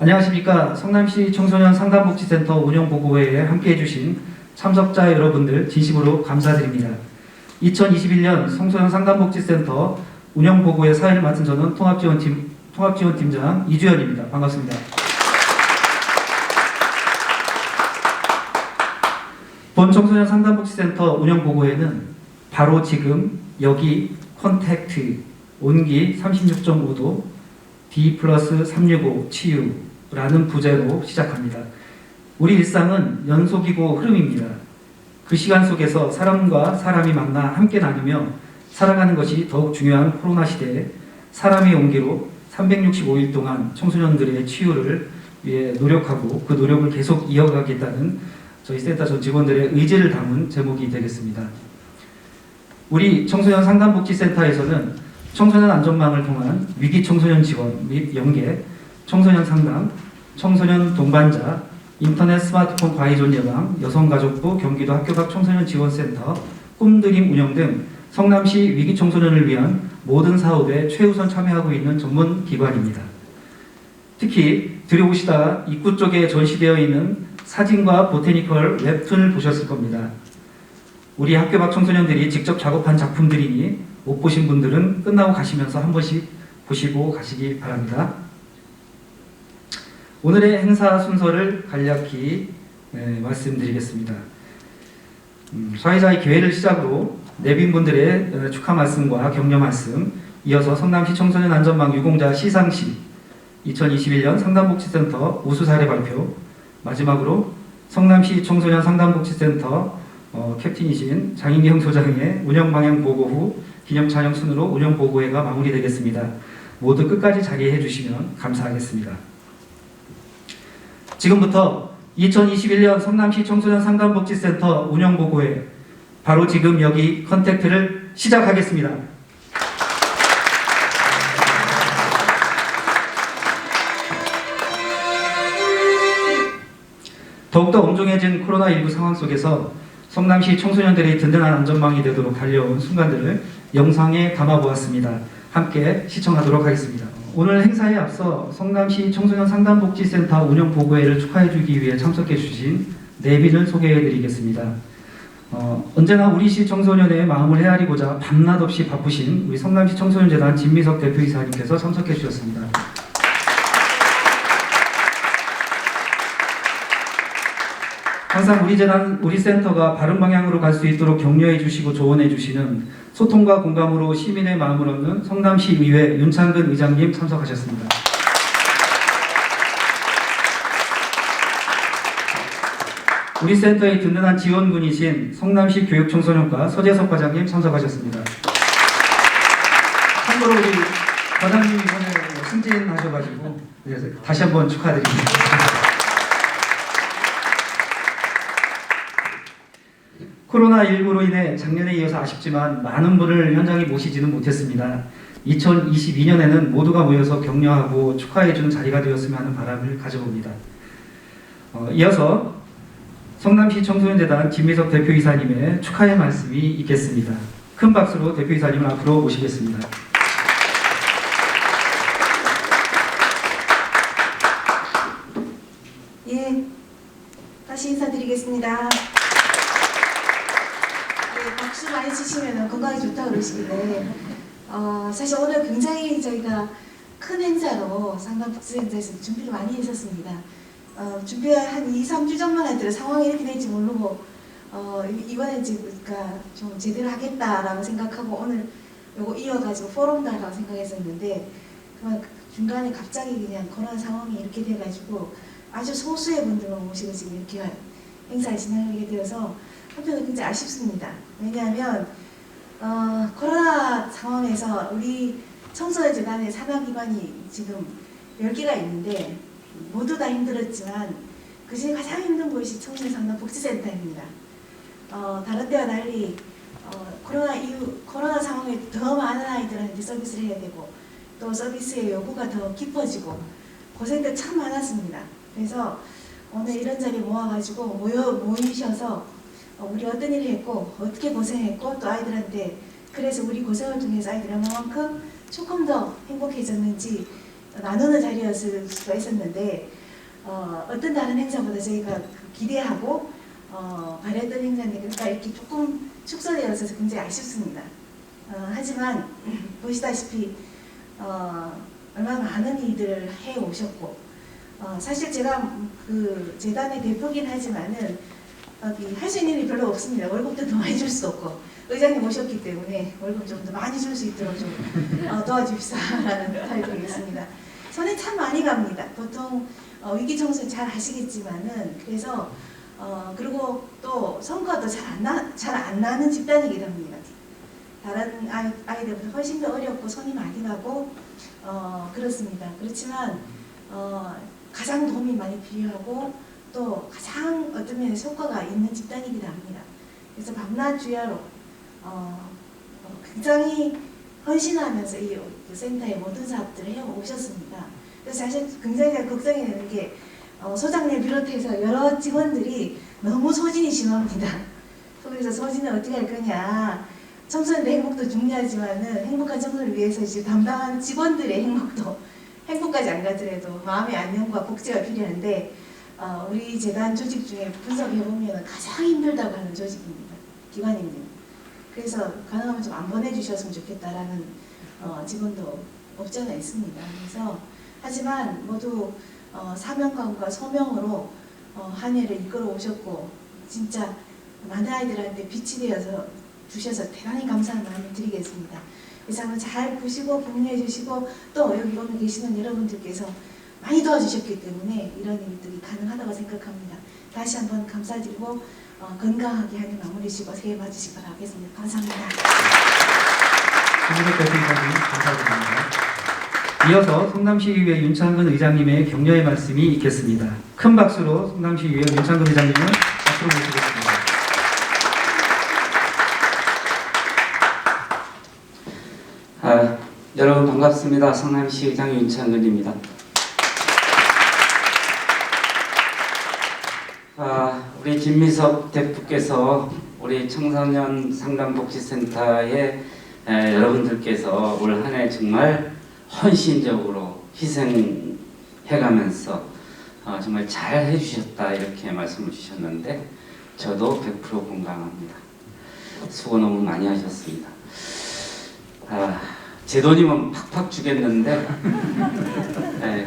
안녕하십니까. 성남시 청소년 상담복지센터 운영보고회에 함께해 주신 참석자 여러분들 진심으로 감사드립니다. 2021년 청소년 상담복지센터 운영보고회 사회를 맡은 저는 통합지원팀장 이주연입니다. 반갑습니다. 본 청소년 상담복지센터 운영보고회는 바로 지금 여기 컨택트 온기 36.5도 D+365 치유라는 부제로 시작합니다. 우리 일상은 연속이고 흐름입니다. 그 시간 속에서 사람과 사람이 만나 함께 나누며 살아가는 것이 더욱 중요한 코로나 시대에 사람의 온기로 365일 동안 청소년들의 치유를 위해 노력하고 그 노력을 계속 이어가겠다는 저희 센터 전 직원들의 의지를 담은 제목이 되겠습니다. 우리 청소년 상담복지센터에서는 청소년 안전망을 통한 위기 청소년 지원 및 연계, 청소년 상담, 청소년 동반자, 인터넷 스마트폰 과의존 예방, 여성가족부, 경기도 학교각 청소년 지원센터, 꿈드림 운영 등 성남시 위기 청소년을 위한 모든 사업에 최우선 참여하고 있는 전문 기관입니다. 특히 들여오시다 입구 쪽에 전시되어 있는 사진과 보테니컬 웹툰을 보셨을 겁니다. 우리 학교 밖 청소년들이 직접 작업한 작품들이니 못 보신 분들은 끝나고 가시면서 한 번씩 보시고 가시기 바랍니다. 오늘의 행사 순서를 간략히 말씀드리겠습니다. 사회자의 기회를 시작으로 내빈분들의 축하 말씀과 격려 말씀, 이어서 성남시 청소년 안전망 유공자 시상식, 2021년 상담복지센터 우수 사례 발표, 마지막으로 성남시 청소년 상담복지센터 캡틴이신 장인경 소장의 운영 방향 보고 후 기념 촬영 순으로 운영 보고회가 마무리되겠습니다. 모두 끝까지 자리해 주시면 감사하겠습니다. 지금부터 2021년 성남시 청소년 상담복지센터 운영 보고회, 바로 지금 여기 컨택트를 시작하겠습니다. 더욱더 엄중해진 코로나19 상황 속에서 성남시 청소년들이 든든한 안전망이 되도록 달려온 순간들을 영상에 담아보았습니다. 함께 시청하도록 하겠습니다. 오늘 행사에 앞서 성남시 청소년 상담복지센터 운영보고회를 축하해주기 위해 참석해주신 내빈을 소개해드리겠습니다. 언제나 우리 시 청소년의 마음을 헤아리고자 밤낮 없이 바쁘신 우리 성남시 청소년재단 진미석 대표이사님께서 참석해주셨습니다. 항상 우리 재단, 우리 센터가 바른 방향으로 갈 수 있도록 격려해 주시고 조언해 주시는 소통과 공감으로 시민의 마음을 얻는 성남시 의회 윤창근 의장님 참석하셨습니다. 우리 센터의 든든한 지원군이신 성남시 교육청소년과 서재석 과장님 참석하셨습니다. 참고로 우리 과장님이 이번에 승진하셔가지고 다시 한번 축하드립니다. 코로나19로 인해 작년에 이어서 아쉽지만 많은 분을 현장에 모시지는 못했습니다. 2022년에는 모두가 모여서 격려하고 축하해주는 자리가 되었으면 하는 바람을 가져봅니다. 이어서 성남시 청소년재단 진미석 대표이사님의 축하의 말씀이 있겠습니다. 큰 박수로 대표이사님을 앞으로 모시겠습니다. 예, 다시 인사드리겠습니다. 박수 많이 치시면 건강에 좋다고 그러시는데 사실 오늘 굉장히 저희가 큰 행사로 상담복지센터에서 준비를 많이 했었습니다. 준비한 2-3주 전만 하더라도 상황이 이렇게 될지 모르고 이번에 그러니까 좀 제대로 하겠다라고 생각하고 오늘 요거 이어가지고 포럼도 하라고 생각했었는데 중간에 갑자기 그냥 코로나 상황이 이렇게 돼가지고 아주 소수의 분들만 모시고 지금 이렇게 행사를 진행하게 되어서 한편으로 굉장히 아쉽습니다. 왜냐하면 코로나 상황에서 우리 청소년재단의 산하기관이 지금 10개가 있는데 모두 다 힘들었지만 그중에 가장 힘든 곳이 청소년 상담복지센터입니다. 다른 데와 달리 코로나 상황에 더 많은 아이들한테 서비스를 해야 되고 또 서비스의 요구가 더 깊어지고 고생들 참 많았습니다. 그래서 오늘 이런 자리에 모아가지고 모이셔서 우리 어떤 일을 했고 어떻게 고생했고 또 아이들한테 그래서 우리 고생을 통해서 아이들이 얼마만큼 조금 더 행복해졌는지 나누는 자리였을 수가 있었는데 어떤 다른 행사보다 저희가 기대하고 바랬던 행사니까 이렇게 조금 축소되어서 굉장히 아쉽습니다. 하지만 보시다시피 얼마나 많은 일들을 해 오셨고 사실 제가 그 재단의 대표긴 하지만은 할 수 있는 일이 별로 없습니다. 월급도 더 많이 줄 수도 없고 의장님 오셨기 때문에 월급 좀 더 많이 줄 수 있도록 좀 도와주십사라는 부탁을 드리겠습니다. 손에 참 많이 갑니다. 보통 위기 청소 잘 아시겠지만은 그래서 그리고 또 성과도 잘 안 나는 집단이기도 합니다. 다른 아이들보다 훨씬 더 어렵고 손이 많이 가고 그렇습니다. 그렇지만 가장 도움이 많이 필요하고 또 가장 어떤 면에서 효과가 있는 집단이기도 합니다. 그래서 밤낮 주야로 굉장히 헌신하면서 이 센터의 모든 사업들을 해오셨습니다. 그래서 사실 굉장히 걱정이 되는 게 소장님 비롯해서 여러 직원들이 너무 소진이 심합니다. 그래서 소진을 어떻게 할 거냐. 청소년들의 행복도 중요하지만은 행복한 청소를 위해서 이제 담당하는 직원들의 행복까지 안 가더라도 마음의 안녕과 복지가 필요한데 우리 재단 조직 중에 분석해보면 가장 힘들다고 하는 조직입니다. 기관입니다. 그래서 가능하면 좀 안 보내주셨으면 좋겠다라는 직원도 없지 않아 있습니다. 그래서 하지만 모두 사명감과 소명으로 한 해를 이끌어 오셨고 진짜 많은 아이들한테 빛이 되어서 주셔서 대단히 감사한 마음을 드리겠습니다. 그래서 한번 잘 보시고 공유해 주시고 또 여기 오늘 계시는 여러분들께서 많이 도와주셨기 때문에 이런 일들이 가능하다고 생각합니다. 다시 한번 감사드리고 건강하게 한 해 마무리시고 새해 맞으시기 바라겠습니다. 감사합니다. 김은혜 대표이사님 감사드립니다. 이어서 성남시의회 윤창근 의장님의 격려의 말씀이 있겠습니다. 큰 박수로 성남시의회 윤창근 의장님을 앞으로 모시겠습니다. 여러분 반갑습니다. 성남시 의장 윤창근입니다. 우리 김미섭 대표께서 우리 청소년 상담복지센터의 여러분들께서 올 한 해 정말 헌신적으로 희생해가면서 정말 잘 해주셨다 이렇게 말씀을 주셨는데 저도 100% 공감합니다. 수고 너무 많이 하셨습니다. 제 돈이면 팍팍 주겠는데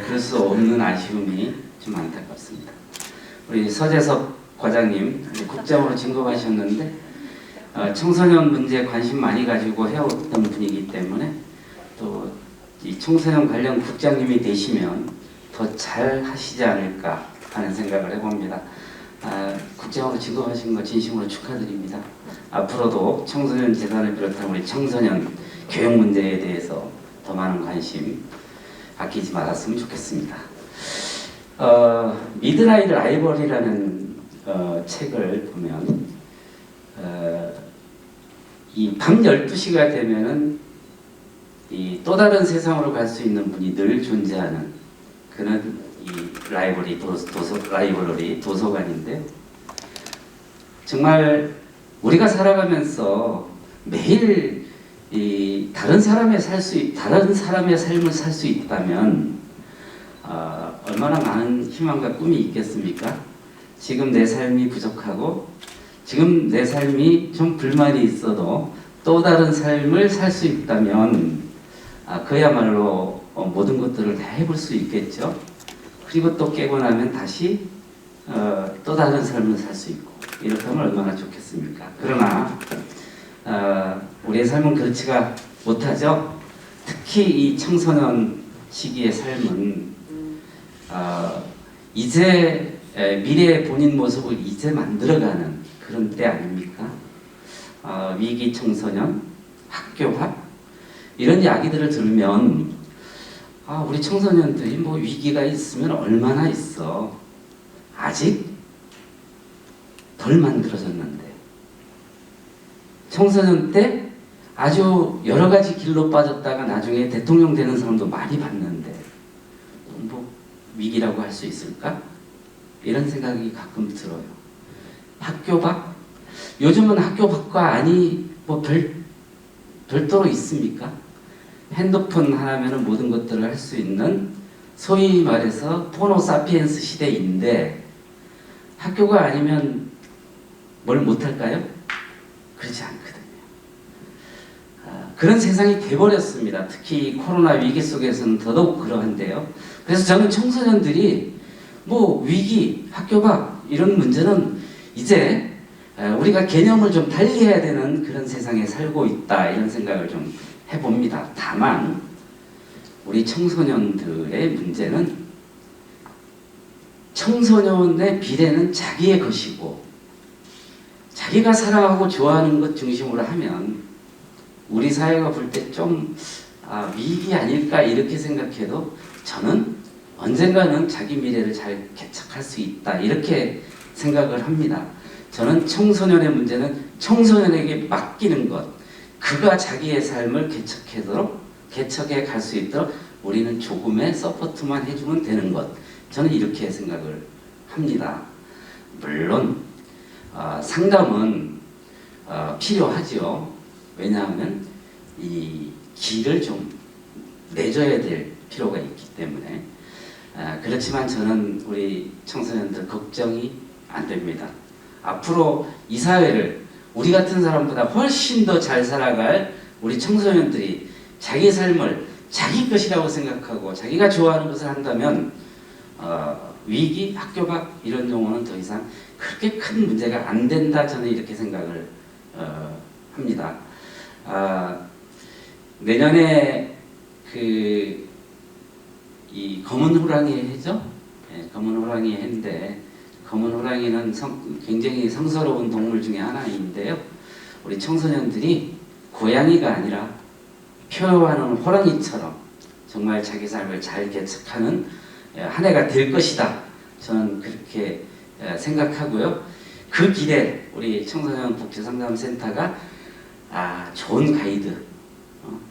그럴 수 없는 아쉬움이 좀 안타깝습니다. 우리 서재석 과장님 국장으로 진급하셨는데 청소년 문제에 관심 많이 가지고 해왔던 분이기 때문에 또 이 청소년 관련 국장님이 되시면 더 잘 하시지 않을까 하는 생각을 해봅니다. 국장으로 진급하신 거 진심으로 축하드립니다. 앞으로도 청소년 재단을 비롯한 우리 청소년 교육 문제에 대해서 더 많은 관심 아끼지 말았으면 좋겠습니다. 미드나잇 라이벌이라는 책을 보면 이 밤 12시가 되면은 이 또 다른 세상으로 갈 수 있는 분이 늘 존재하는 그는 이 라이벌이 라이벌리 도서관인데 정말 우리가 살아가면서 매일 이 다른 사람의 삶을 살 수 있다면 얼마나 많은 희망과 꿈이 있겠습니까? 지금 내 삶이 부족하고 지금 내 삶이 좀 불만이 있어도 또 다른 삶을 살 수 있다면 그야말로 모든 것들을 다 해볼 수 있겠죠. 그리고 또 깨고 나면 다시 또 다른 삶을 살 수 있고 이렇게 하면 얼마나 좋겠습니까? 그러나 우리의 삶은 그렇지가 못하죠. 특히 이 청소년 시기의 삶은 이제 미래의 본인 모습을 이제 만들어가는 그런 때 아닙니까? 위기 청소년, 학교화 이런 이야기들을 들으면 우리 청소년들이 뭐 위기가 있으면 얼마나 있어. 아직 덜 만들어졌는데 청소년 때 아주 여러 가지 길로 빠졌다가 나중에 대통령 되는 사람도 많이 봤는데 뭐 위기라고 할 수 있을까? 이런 생각이 가끔 들어요. 학교 밖? 요즘은 학교 밖과 아니 뭐 별도로 있습니까? 핸드폰 하나면은 모든 것들을 할 수 있는 소위 말해서 포노 사피엔스 시대인데 학교가 아니면 뭘 못할까요? 그렇지 않거든요. 그런 세상이 돼버렸습니다. 특히 코로나 위기 속에서는 더더욱 그러한데요. 그래서 저는 청소년들이 뭐 위기, 학교가 이런 문제는 이제 우리가 개념을 좀 달리해야 되는 그런 세상에 살고 있다 이런 생각을 좀 해봅니다. 다만 우리 청소년들의 문제는 청소년의 미래는 자기의 것이고 자기가 사랑하고 좋아하는 것 중심으로 하면 우리 사회가 볼 때 좀 위기 아닐까 이렇게 생각해도 저는 언젠가는 자기 미래를 잘 개척할 수 있다 이렇게 생각을 합니다. 저는 청소년의 문제는 청소년에게 맡기는 것, 그가 자기의 삶을 개척해 갈 수 있도록 우리는 조금의 서포트만 해주면 되는 것, 저는 이렇게 생각을 합니다. 물론 상담은 필요하죠. 왜냐하면 이 길을 좀 내줘야 될 필요가 있기 때문에 그렇지만 저는 우리 청소년들 걱정이 안 됩니다. 앞으로 이 사회를 우리 같은 사람보다 훨씬 더 잘 살아갈 우리 청소년들이 자기 삶을 자기 것이라고 생각하고 자기가 좋아하는 것을 한다면 위기, 학교가 이런 용어는 더 이상 그렇게 큰 문제가 안 된다 저는 이렇게 생각을 합니다. 내년에 이 검은 호랑이 해죠? 네, 검은 호랑이 해인데 검은 호랑이는 굉장히 성스러운 동물 중에 하나인데요. 우리 청소년들이 고양이가 아니라 표현하는 호랑이처럼 정말 자기 삶을 잘 개척하는 한 해가 될 것이다. 저는 그렇게 생각하고요. 그 길에 우리 청소년 복지상담센터가 좋은 가이드,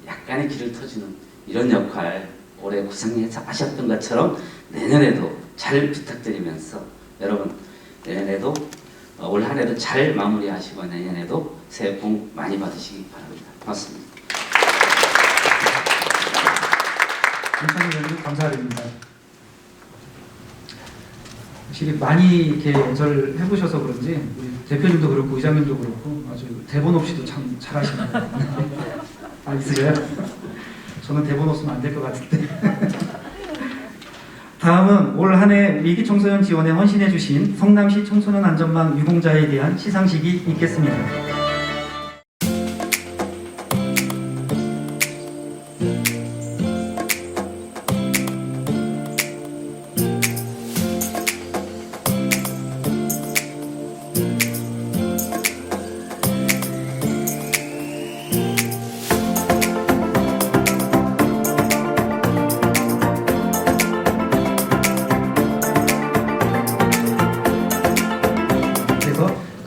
약간의 길을 터주는 이런 역할 올해 구상하셨던 것처럼 내년에도 잘 부탁드리면서 여러분 내년에도 올 한 해도 잘 마무리하시고 내년에도 새해 복 많이 받으시기 바랍니다. 고맙습니다. 인천의원님 감사드립니다. 확실히 많이 이렇게 연설을 해보셔서 그런지 우리 대표님도 그렇고 의장님도 그렇고 아주 대본 없이도 참 잘하시네요. 있으세요? 저는 대본 없으면 안 될 것 같은데. 다음은 올 한 해 위기 청소년 지원에 헌신해 주신 성남시 청소년 안전망 유공자에 대한 시상식이 있겠습니다.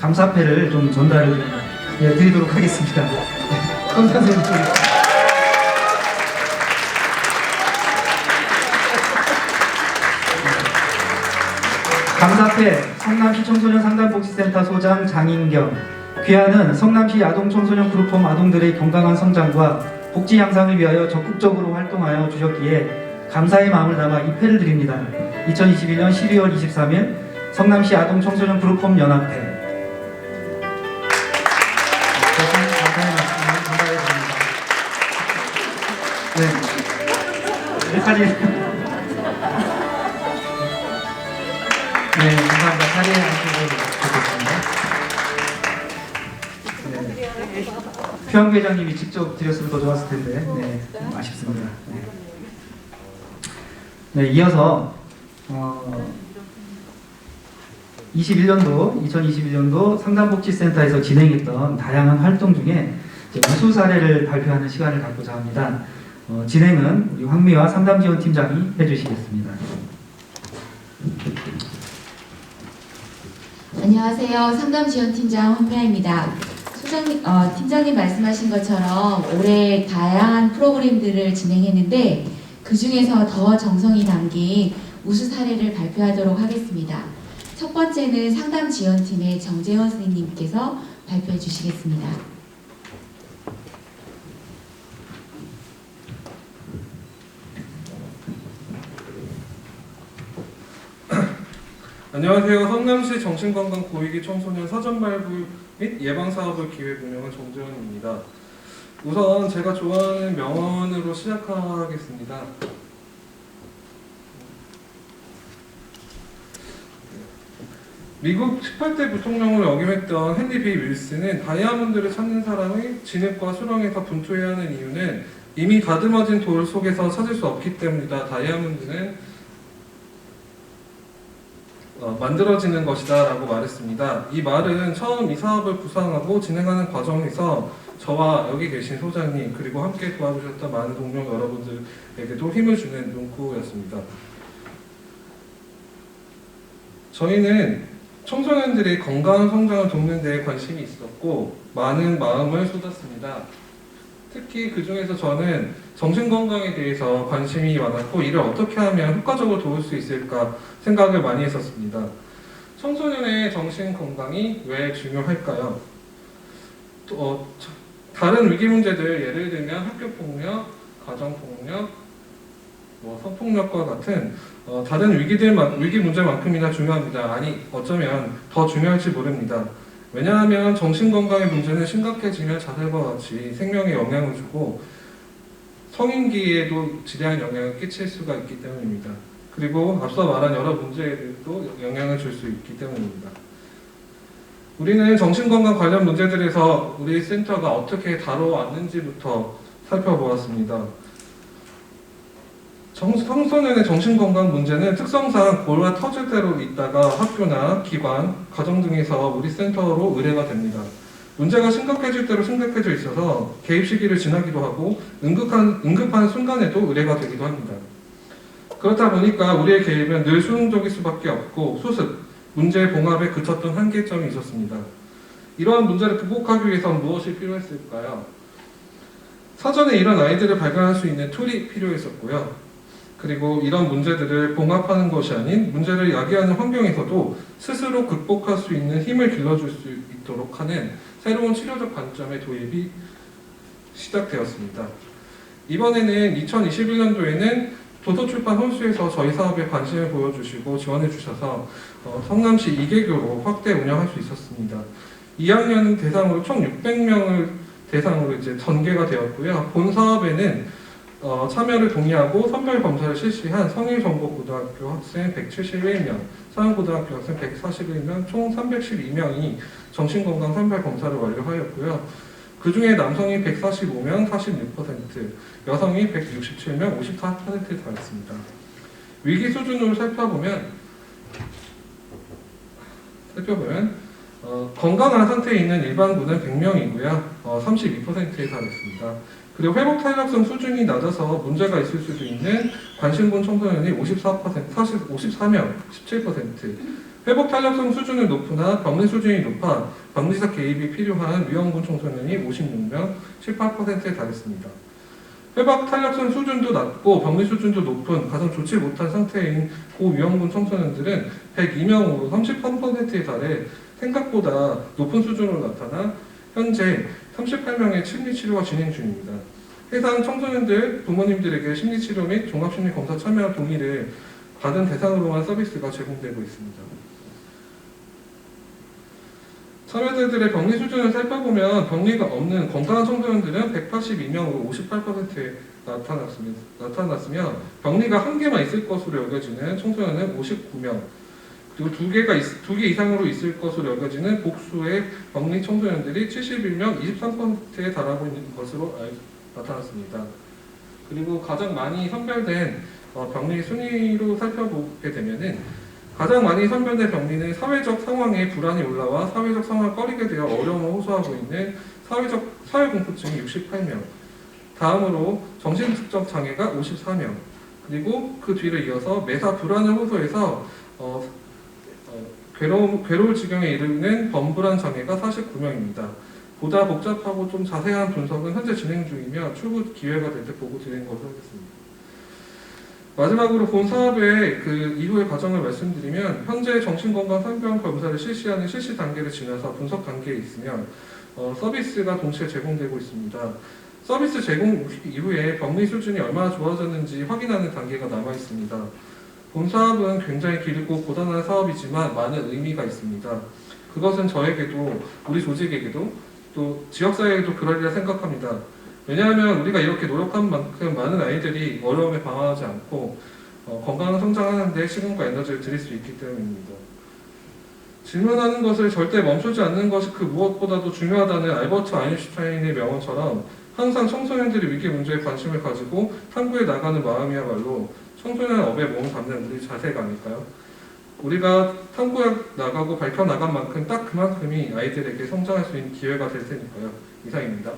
감사패를 좀 전달을 드리도록 하겠습니다. 선생님 감사패 성남시 청소년 상담복지센터 소장 장인경, 귀하는 성남시 아동청소년 그룹홈 아동들의 건강한 성장과 복지 향상을 위하여 적극적으로 활동하여 주셨기에 감사의 마음을 담아 이 패를 드립니다. 2021년 12월 23일 성남시 아동청소년 그룹홈 연합회. 네, 여기까지. 네, 감사합니다. 자리해주시고 좋겠습니다. 표영 회장님이 직접 드렸으면 더 좋았을 텐데, 네, 아쉽습니다. 네, 이어서 2021년도 상담복지센터에서 진행했던 다양한 활동 중에 우수 사례를 발표하는 시간을 갖고자 합니다. 진행은 우리 황미화 상담지원팀장이 해주시겠습니다. 안녕하세요. 상담지원팀장 황미화입니다. 팀장님 말씀하신 것처럼 올해 다양한 프로그램들을 진행했는데 그 중에서 더 정성이 담긴 우수 사례를 발표하도록 하겠습니다. 첫 번째는 상담지원팀의 정재원 선생님께서 발표해 주시겠습니다. 안녕하세요. 성남시 정신건강 고위기 청소년 사전 발굴 및 예방 사업을 기획 운영한 정재원입니다. 우선 제가 좋아하는 명언으로 시작하겠습니다. 미국 18대 부통령을 역임했던 헨리 B. 윌슨은 다이아몬드를 찾는 사람의 진흙과 수렁에서 분투해야 하는 이유는 이미 다듬어진 돌 속에서 찾을 수 없기 때문이다. 다이아몬드는 만들어지는 것이다 라고 말했습니다. 이 말은 처음 이 사업을 구상하고 진행하는 과정에서 저와 여기 계신 소장님 그리고 함께 도와주셨던 많은 동료 여러분들에게도 힘을 주는 문구였습니다. 저희는 청소년들의 건강한 성장을 돕는 데에 관심이 있었고 많은 마음을 쏟았습니다. 특히 그 중에서 저는 정신건강에 대해서 관심이 많았고 이를 어떻게 하면 효과적으로 도울 수 있을까 생각을 많이 했었습니다. 청소년의 정신건강이 왜 중요할까요? 다른 위기 문제들 예를 들면 학교폭력, 가정폭력, 성폭력과 같은 다른 위기 문제만큼이나 중요합니다. 아니 어쩌면 더 중요할지 모릅니다. 왜냐하면 정신건강의 문제는 심각해지면 자살과 같이 생명에 영향을 주고 성인기에도 지대한 영향을 끼칠 수가 있기 때문입니다. 그리고 앞서 말한 여러 문제에도 영향을 줄 수 있기 때문입니다. 우리는 정신건강 관련 문제들에서 우리 센터가 어떻게 다뤄왔는지부터 살펴보았습니다. 청소년의 정신건강 문제는 특성상 골과 터질 대로 있다가 학교나 기관, 가정 등에서 우리 센터로 의뢰가 됩니다. 문제가 심각해질 대로 심각해져 있어서 개입 시기를 지나기도 하고 응급한 순간에도 의뢰가 되기도 합니다. 그렇다 보니까 우리의 개입은 늘 수동적일 수밖에 없고 수습, 문제 봉합에 그쳤던 한계점이 있었습니다. 이러한 문제를 극복하기 위해선 무엇이 필요했을까요? 사전에 이런 아이들을 발견할 수 있는 툴이 필요했었고요. 그리고 이런 문제들을 봉합하는 것이 아닌 문제를 야기하는 환경에서도 스스로 극복할 수 있는 힘을 길러줄 수 있도록 하는 새로운 치료적 관점의 도입이 시작되었습니다. 이번에는 2021년도에는 도서출판 혼수에서 저희 사업에 관심을 보여주시고 지원해 주셔서 성남시 2개교로 확대 운영할 수 있었습니다. 2학년 대상으로 총 600명을 대상으로 이제 전개가 되었고요. 본 사업에는 참여를 동의하고 선별 검사를 실시한 성일정보고등학교 학생 171명, 서양고등학교 학생 141명, 총 312명이 정신건강 선별 검사를 완료하였고요. 그 중에 남성이 145명, 46%, 여성이 167명, 54%에 달했습니다. 위기 수준으로 살펴보면 건강한 상태에 있는 일반군은 100명이고요. 32%에 달했습니다. 그리고 회복 탄력성 수준이 낮아서 문제가 있을 수도 있는 관심군 청소년이 54명, 17%. 회복 탄력성 수준은 높으나 병리 수준이 높아 병리사 개입이 필요한 위험군 청소년이 56명, 18%에 달했습니다. 회복 탄력성 수준도 낮고 병리 수준도 높은 가장 좋지 못한 상태인 고위험군 청소년들은 102명으로 33%에 달해 생각보다 높은 수준으로 나타나 현재 38명의 심리치료가 진행 중입니다. 해당 청소년들 부모님들에게 심리치료 및 종합심리검사 참여 동의를 받은 대상으로만 서비스가 제공되고 있습니다. 참여자들의 병리 수준을 살펴보면 병리가 없는 건강한 청소년들은 182명으로 58%에 나타났으며 병리가 한 개만 있을 것으로 여겨지는 청소년은 59명, 그리고 두 개 이상으로 있을 것으로 여겨지는 복수의 병리 청소년들이 71명, 23%에 달하고 있는 것으로 나타났습니다. 그리고 가장 많이 선별된 병리 순위로 살펴보게 되면은 가장 많이 선별된 병리는 사회적 상황에 불안이 올라와 사회적 상황을 꺼리게 되어 어려움을 호소하고 있는 사회공포증이 68명, 다음으로 정신특적 장애가 54명, 그리고 그 뒤를 이어서 매사 불안을 호소해서 괴로울 지경에 이르는 범불안 장애가 49명입니다. 보다 복잡하고 좀 자세한 분석은 현재 진행 중이며 추후 기회가 될 때 보고 드리는 것으로 하겠습니다. 마지막으로 본 사업의 그 이후의 과정을 말씀드리면 현재 정신건강 선별 검사를 실시하는 실시 단계를 지나서 분석 단계에 있으며 서비스가 동시에 제공되고 있습니다. 서비스 제공 이후에 병리 수준이 얼마나 좋아졌는지 확인하는 단계가 남아 있습니다. 본 사업은 굉장히 길고 고단한 사업이지만 많은 의미가 있습니다. 그것은 저에게도 우리 조직에게도 또 지역사회에도 그러리라 생각합니다. 왜냐하면 우리가 이렇게 노력한 만큼 많은 아이들이 어려움에 방황하지 않고 건강한 성장하는 데 시간과 에너지를 들일 수 있기 때문입니다. 질문하는 것을 절대 멈추지 않는 것이 그 무엇보다도 중요하다는 알버트 아인슈타인의 명언처럼 항상 청소년들이 위기 문제에 관심을 가지고 탐구해 나가는 마음이야말로 청소년 업에 몸을 담는 우리 자세가 아닐까요? 우리가 탐구해 나가고 밝혀 나간 만큼 딱 그만큼이 아이들에게 성장할 수 있는 기회가 될 테니까요. 이상입니다.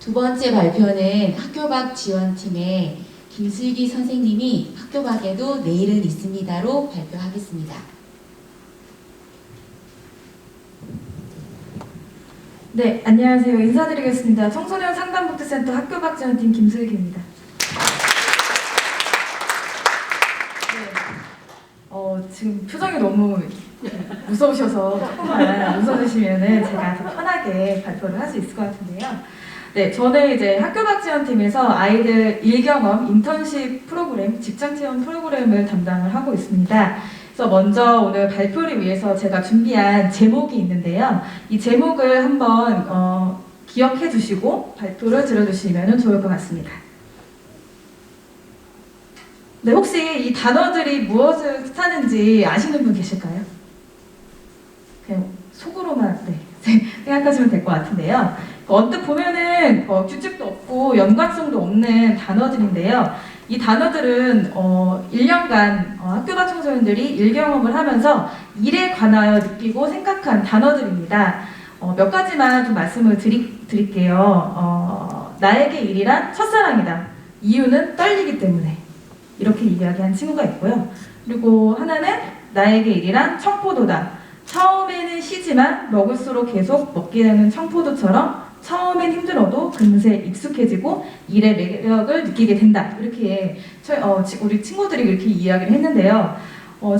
두 번째 발표는 학교밖 지원팀의 김슬기 선생님이 학교밖에도 내일은 있습니다로 발표하겠습니다. 네, 안녕하세요. 인사드리겠습니다. 청소년 상담복지센터 학교밖 지원팀 김슬기입니다. 네, 지금 표정이 너무 무서우셔서 조금만 웃어주시면 제가 더 편하게 발표를 할 수 있을 것 같은데요. 네, 저는 이제 학교밖 지원팀에서 아이들 일경험 인턴십 프로그램, 직장체험 프로그램을 담당을 하고 있습니다. 그래서 먼저 오늘 발표를 위해서 제가 준비한 제목이 있는데요. 이 제목을 한번 기억해 주시고 발표를 들어주시면 좋을 것 같습니다. 네, 혹시 이 단어들이 무엇을 뜻하는지 아시는 분 계실까요? 그냥 속으로만 생각하시면 될 것 같은데요. 언뜻 보면은 규칙도 없고 연관성도 없는 단어들인데요. 이 단어들은 1년간 학교밖 청소년들이 일경험을 하면서 일에 관하여 느끼고 생각한 단어들입니다. 몇 가지만 좀 말씀을 드릴게요. 나에게 일이란 첫사랑이다. 이유는 떨리기 때문에. 이렇게 이야기한 친구가 있고요. 그리고 하나는 나에게 일이란 청포도다. 처음에는 쉬지만 먹을수록 계속 먹게 되는 청포도처럼 처음엔 힘들어도 금세 익숙해지고 일의 매력을 느끼게 된다. 이렇게 우리 친구들이 이렇게 이야기를 했는데요.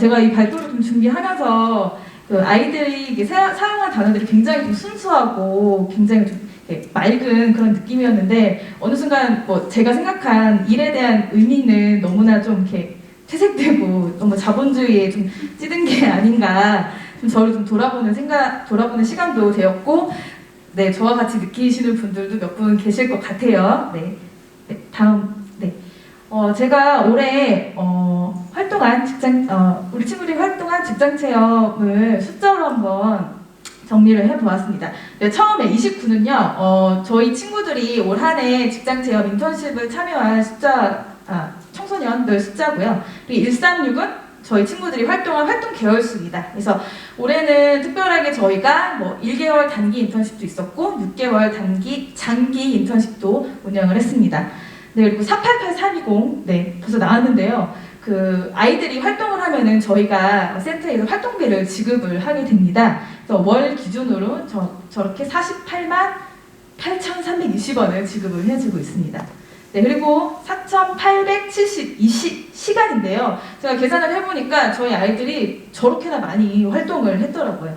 제가 이 발표를 좀 준비하면서 그 아이들이 이게 사용한 단어들이 굉장히 좀 순수하고 굉장히 좀 맑은 그런 느낌이었는데 어느 순간 제가 생각한 일에 대한 의미는 너무나 좀 이렇게 퇴색되고 너무 자본주의에 좀 찌든 게 아닌가. 좀 저를 좀 돌아보는 시간도 되었고, 네, 저와 같이 느끼시는 분들도 몇 분 계실 것 같아요. 네, 다음, 네. 제가 올해 활동한 우리 친구들이 활동한 직장 체험을 숫자로 한번 정리를 해보았습니다. 네, 처음에 29는요, 저희 친구들이 올 한 해 직장 체험 인턴십을 참여한 청소년들 숫자고요. 그리고 136은 저희 친구들이 활동한 활동 개월수입니다. 그래서 올해는 특별하게 저희가 1개월 단기 인턴십도 있었고 6개월 장기 인턴십도 운영을 했습니다. 네, 그리고 488320 네, 벌써 나왔는데요. 그 아이들이 활동을 하면은 저희가 센터에서 활동비를 지급을 하게 됩니다. 그래서 월 기준으로 저렇게 48만 8,320원을 지급을 해주고 있습니다. 네, 그리고 4,872시간인데요. 제가 계산을 해보니까 저희 아이들이 저렇게나 많이 활동을 했더라고요.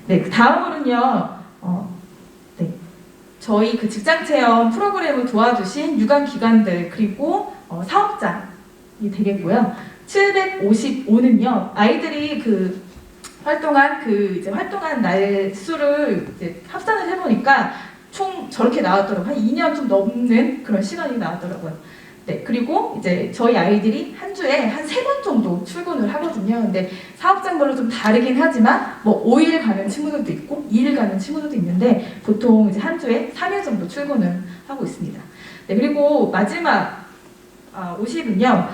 네, 그 다음으로는요, 네, 저희 그 직장체험 프로그램을 도와주신 유관기관들 그리고 사업장이 되겠고요. 755는요, 아이들이 활동한 날 수를 합산을 해보니까 총 저렇게 나왔더라고요. 한 2년 좀 넘는 그런 시간이 나왔더라고요. 네, 그리고 이제 저희 아이들이 한 주에 한 3번 정도 출근을 하거든요. 근데 사업장별로 좀 다르긴 하지만 5일 가는 친구들도 있고 2일 가는 친구들도 있는데 보통 이제 한 주에 3일 정도 출근을 하고 있습니다. 네, 그리고 마지막 50은요.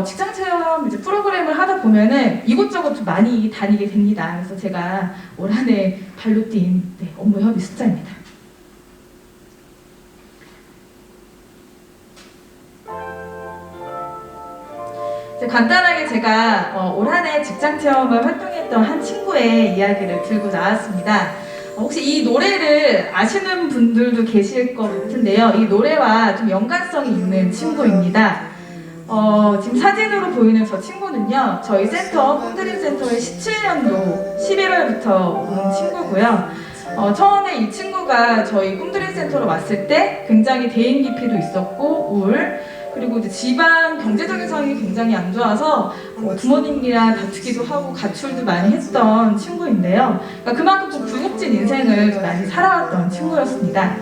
직장 체험 이제 프로그램을 하다 보면은 이곳저곳 좀 많이 다니게 됩니다. 그래서 제가 올 한 해 발로 뛴 업무 협의 숫자입니다. 간단하게 제가 올 한 해 직장 체험을 활동했던 한 친구의 이야기를 들고 나왔습니다. 혹시 이 노래를 아시는 분들도 계실 것 같은데요. 이 노래와 좀 연관성이 있는 친구입니다. 지금 사진으로 보이는 저 친구는요. 저희 센터 꿈드림 센터의 17년도 11월부터 온 친구고요. 처음에 이 친구가 저희 꿈드림 센터로 왔을 때 굉장히 대인 기피도 있었고 우울, 그리고 이제 집안 경제적인 상황이 굉장히 안 좋아서 부모님이랑 다투기도 하고 가출도 많이 했던 친구인데요. 그러니까 그만큼 좀 굴곡진 인생을 좀 많이 살아왔던 친구였습니다.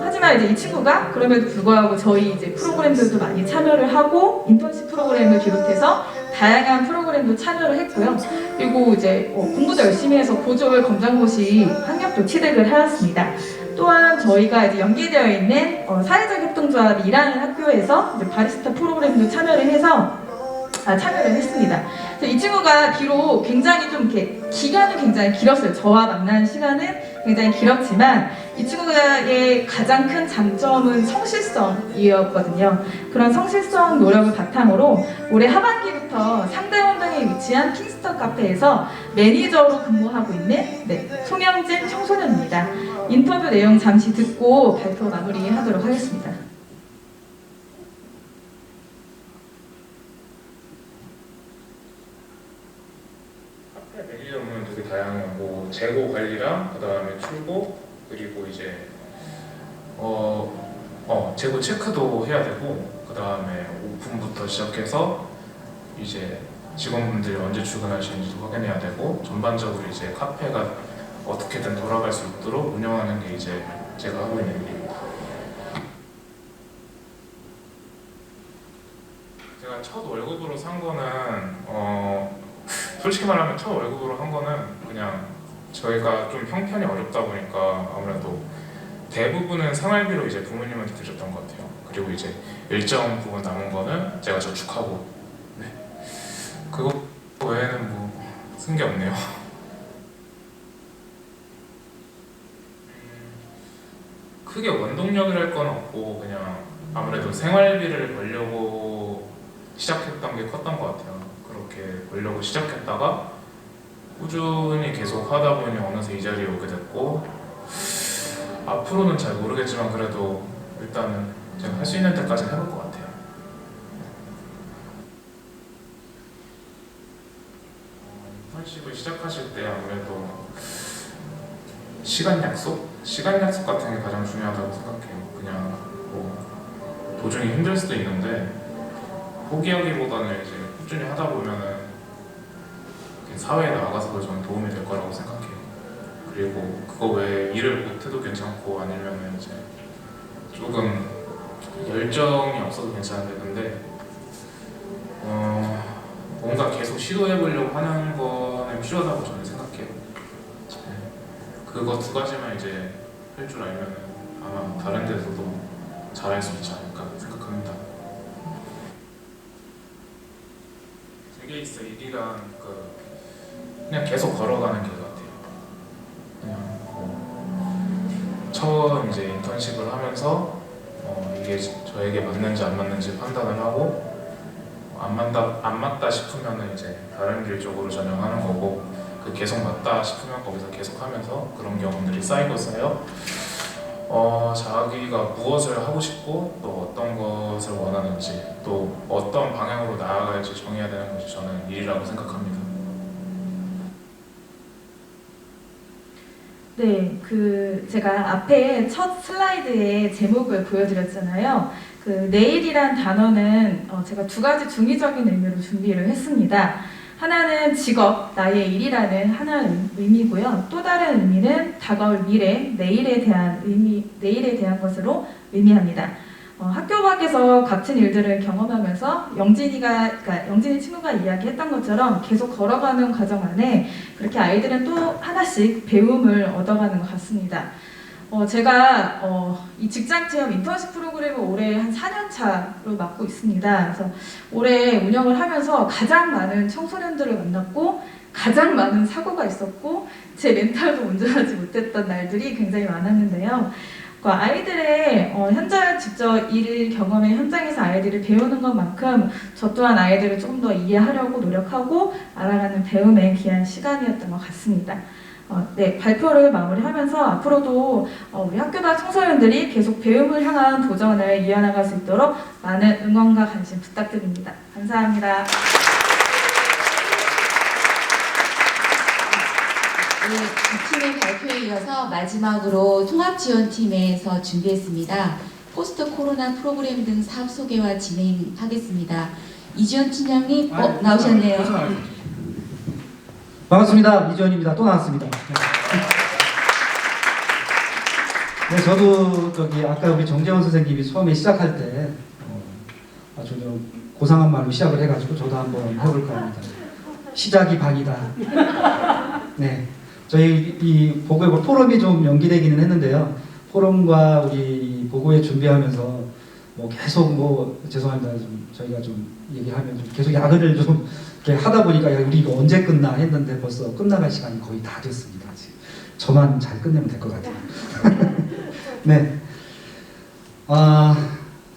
하지만 이제 이 친구가 그럼에도 불구하고 저희 이제 프로그램들도 많이 참여를 하고 인턴십 프로그램을 비롯해서 다양한 프로그램도 참여를 했고요. 그리고 이제 공부도 열심히 해서 고졸 검정고시 학력도 취득을 하였습니다. 또한 저희가 이제 연계되어 있는 사회적 협동조합이 일하는 학교에서 이제 바리스타 프로그램도 참여를 했습니다. 그래서 이 친구가 비록 굉장히 좀 이렇게 기간은 굉장히 길었어요. 저와 만난 시간은 굉장히 길었지만 이 친구의 가장 큰 장점은 성실성이었거든요. 그런 성실성 노력을 바탕으로 올해 하반기부터 상대원동에 위치한 킹스턴 카페에서 매니저로 근무하고 있는 송영진 청소년입니다. 인터뷰 내용 잠시 듣고 발표 마무리하도록 하겠습니다. 카페 매니저 업무는 되게 다양하고 재고 관리랑 그다음에 출고 그리고 이제 재고 체크도 해야 되고 그다음에 오픈부터 시작해서 이제 직원분들이 언제 출근하시는지도 확인해야 되고 전반적으로 이제 카페가 어떻게든 돌아갈 수 있도록 운영하는 게 이제 제가 하고 있는 일입니다. 제가 첫 월급으로 산 거는 솔직히 말하면 첫 월급으로 한 거는 그냥 저희가 좀 형편이 어렵다 보니까 아무래도 대부분은 생활비로 이제 부모님한테 드렸던 것 같아요. 그리고 이제 일정 부분 남은 거는 제가 저축하고 그거 외에는 뭐 쓴 게 없네요. 크게 원동력을 할 건 없고 그냥 아무래도 생활비를 벌려고 시작했던 게 컸던 것 같아요. 그렇게 벌려고 시작했다가 꾸준히 계속 하다 보니 어느새 이 자리에 오게 됐고 앞으로는 잘 모르겠지만 그래도 일단은 제가 할 수 있는 데까지는 해볼 것 같아요. 인턴십을 시작하실 때 아무래도 시간 약속 같은 게 가장 중요하다고 생각해요. 그냥 뭐 도중에 힘들 수도 있는데 포기하기보다는 이제 꾸준히 하다 보면은 사회에 나가서도 저는 도움이 될 거라고 생각해요. 그리고 그거 외에 일을 못해도 괜찮고 아니면은 이제 조금 열정이 없어도 괜찮은데 근데 뭔가 계속 시도해보려고 하는 거는 필요하다고 저는 생각해요. 그거 두 가지만 이제 할 줄 알면은 아마 다른 데서도 잘할 수 있지 않을까 생각합니다. 세계이스 일이란 그냥 계속 걸어가는 길 같아요. 그냥 처음 이제 인턴십을 하면서 이게 저에게 맞는지 안 맞는지 판단을 하고 안 맞다 싶으면은 이제 다른 길 쪽으로 전향하는 거고 그 계속 맞다 싶으면 거기서 계속 하면서 그런 경험들이 쌓이고 있어요. 자기가 무엇을 하고 싶고 또 어떤 것을 원하는지 또 어떤 방향으로 나아갈지 정해야 되는 것이 저는 일이라고 생각합니다. 네, 제가 앞에 첫 슬라이드에 제목을 보여드렸잖아요. 내일이란 단어는 제가 두 가지 중의적인 의미로 준비를 했습니다. 하나는 직업, 나의 일이라는 하나의 의미고요. 또 다른 의미는 다가올 미래, 내일에 대한 것으로 의미합니다. 학교 밖에서 갇힌 일들을 경험하면서 영진이 친구가 이야기했던 것처럼 계속 걸어가는 과정 안에 그렇게 아이들은 또 하나씩 배움을 얻어가는 것 같습니다. 제가 이 직장체험 인턴십 프로그램을 올해 한 4년 차로 맡고 있습니다. 그래서 올해 운영을 하면서 가장 많은 청소년들을 만났고 가장 많은 사고가 있었고 제 멘탈도 온전하지 못했던 날들이 굉장히 많았는데요. 아이들의 현장 직접 일 경험의 현장에서 아이들을 배우는 것만큼 저 또한 아이들을 조금 더 이해하려고 노력하고 알아가는 배움의 귀한 시간이었던 것 같습니다. 네, 발표를 마무리하면서 앞으로도 우리 학교 밖 청소년들이 계속 배움을 향한 도전을 이어나갈 수 있도록 많은 응원과 관심 부탁드립니다. 감사합니다. 두 팀의 발표에 이어서 마지막으로 통합지원팀에서 준비했습니다. 포스트 코로나 프로그램 등 사업 소개와 진행하겠습니다. 이지원 팀장님, 나오셨네요. 반갑습니다. 이지원입니다. 또 나왔습니다. 네, 저도 아까 우리 정재원 선생님이 처음에 시작할 때 아주 좀 고상한 말로 시작을 해가지고 저도 한번 해볼까 합니다. 시작이 반이다. 네, 저희 이 보고회 포럼이 좀 연기되기는 했는데요. 포럼과 우리 보고회 준비하면서 계속 죄송합니다. 저희가 좀 얘기하면 계속 야근을 좀 이렇게 하다 보니까 우리 이거 언제 끝나 했는데 벌써 끝나갈 시간이 거의 다 됐습니다. 지금 저만 잘 끝내면 될 것 같아요. 네,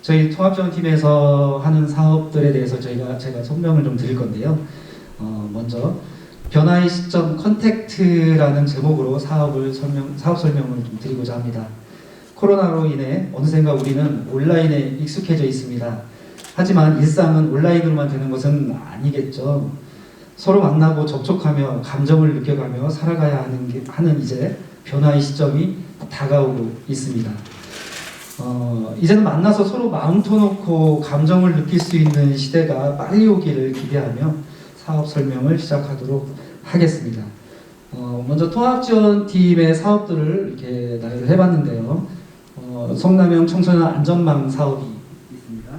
저희 통합지원팀에서 하는 사업들에 대해서 제가 설명을 좀 드릴 건데요. 먼저 변화의 시점 컨택트라는 제목으로 사업 설명을 좀 드리고자 합니다. 코로나로 인해 어느샌가 우리는 온라인에 익숙해져 있습니다. 하지만 일상은 온라인으로만 되는 것은 아니겠죠. 서로 만나고 접촉하며 감정을 느껴가며 살아가야 하는 이제 변화의 시점이 다가오고 있습니다. 이제는 만나서 서로 마음 터놓고 감정을 느낄 수 있는 시대가 빨리 오기를 기대하며 사업 설명을 시작하도록 하겠습니다. 먼저 통합지원팀의 사업들을 이렇게 나열을 해봤는데요. 성남형 청소년 안전망 사업이 있습니다.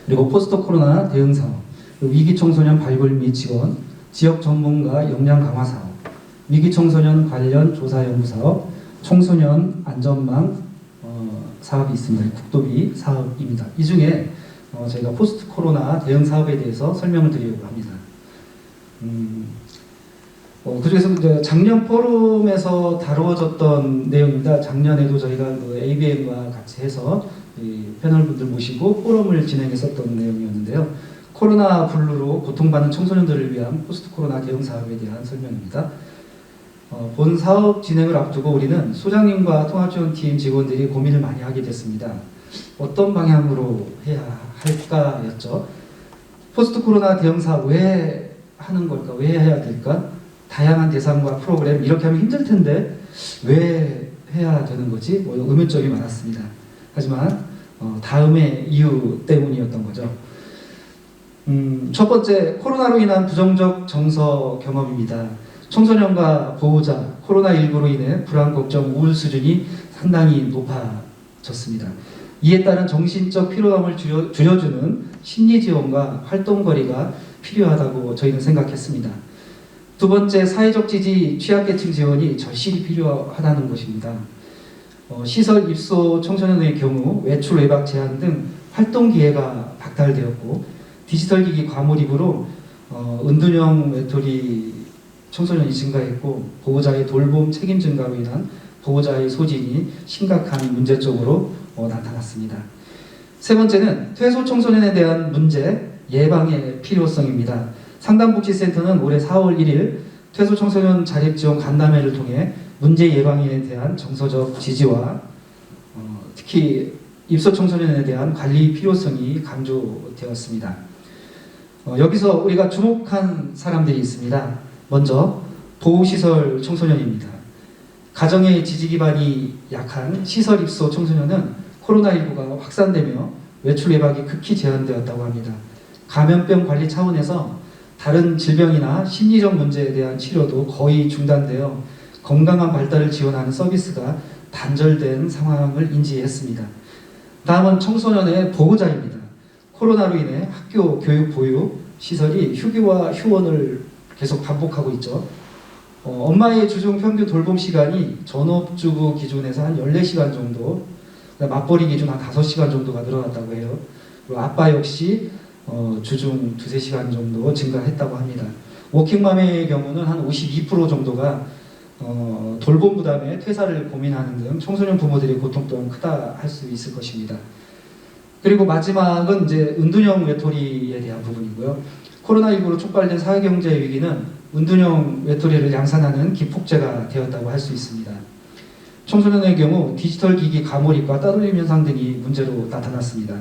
그리고 포스트 코로나 대응 사업, 위기 청소년 발굴 및 지원, 지역 전문가 역량 강화 사업, 위기 청소년 관련 조사 연구 사업, 청소년 안전망 사업이 있습니다. 국도비 사업입니다. 이 중에 저희가 포스트 코로나 대응 사업에 대해서 설명을 드리려고 합니다. 그중에서 이제 작년 포럼에서 다루어졌던 내용입니다. 작년에도 저희가 ABM과 같이 해서 패널분들 모시고 포럼을 진행했었던 내용이었는데요. 코로나 블루로 고통받는 청소년들을 위한 포스트 코로나 대응 사업에 대한 설명입니다. 본 사업 진행을 앞두고 우리는 소장님과 통합지원팀 직원들이 고민을 많이 하게 됐습니다. 어떤 방향으로 해야 할까였죠. 포스트 코로나 대응 사업 왜 하는 걸까? 왜 해야 될까? 다양한 대상과 프로그램 이렇게 하면 힘들 텐데 왜 해야 되는 거지? 의문점이 많았습니다. 하지만 다음의 이유 때문이었던 거죠. 첫 번째, 코로나로 인한 부정적 정서 경험입니다. 청소년과 보호자, 코로나19로 인해 불안, 걱정, 우울 수준이 상당히 높아졌습니다. 이에 따른 정신적 피로감을 줄여주는 심리 지원과 활동거리가 필요하다고 저희는 생각했습니다. 두 번째, 사회적 지지, 취약계층 지원이 절실히 필요하다는 것입니다. 시설 입소 청소년의 경우 외출 외박 제한 등 활동 기회가 박탈되었고 디지털 기기 과몰입으로 은둔형 외톨이 청소년이 증가했고 보호자의 돌봄 책임 증가로 인한 보호자의 소진이 심각한 문제점으로 나타났습니다. 세 번째는 퇴소 청소년에 대한 문제 예방의 필요성입니다. 상담복지센터는 올해 4월 1일 퇴소 청소년 자립지원 간담회를 통해 문제 예방에 대한 정서적 지지와 특히 입소 청소년에 대한 관리 필요성이 강조되었습니다. 여기서 우리가 주목한 사람들이 있습니다. 먼저 보호시설 청소년입니다. 가정의 지지 기반이 약한 시설 입소 청소년은 코로나19가 확산되며 외출 외박이 극히 제한되었다고 합니다. 감염병 관리 차원에서 다른 질병이나 심리적 문제에 대한 치료도 거의 중단되어 건강한 발달을 지원하는 서비스가 단절된 상황을 인지했습니다. 다음은 청소년의 보호자입니다. 코로나로 인해 학교 교육 보육 시설이 휴교와 휴원을 계속 반복하고 있죠. 엄마의 주중 평균 돌봄 시간이 전업주부 기준에서 한 14시간 정도, 맞벌이 기준 한 5시간 정도가 늘어났다고 해요. 그리고 아빠 역시 주중 2-3시간 정도 증가했다고 합니다. 워킹맘의 경우는 한 52% 정도가 돌봄 부담에 퇴사를 고민하는 등 청소년 부모들의 고통 또한 크다 할 수 있을 것입니다. 그리고 마지막은 이제 은둔형 외톨이에 대한 부분이고요. 코로나19로 촉발된 사회경제 위기는 은둔형 외톨이를 양산하는 기폭제가 되었다고 할 수 있습니다. 청소년의 경우 디지털 기기 과몰입과 따돌림 현상 등이 문제로 나타났습니다.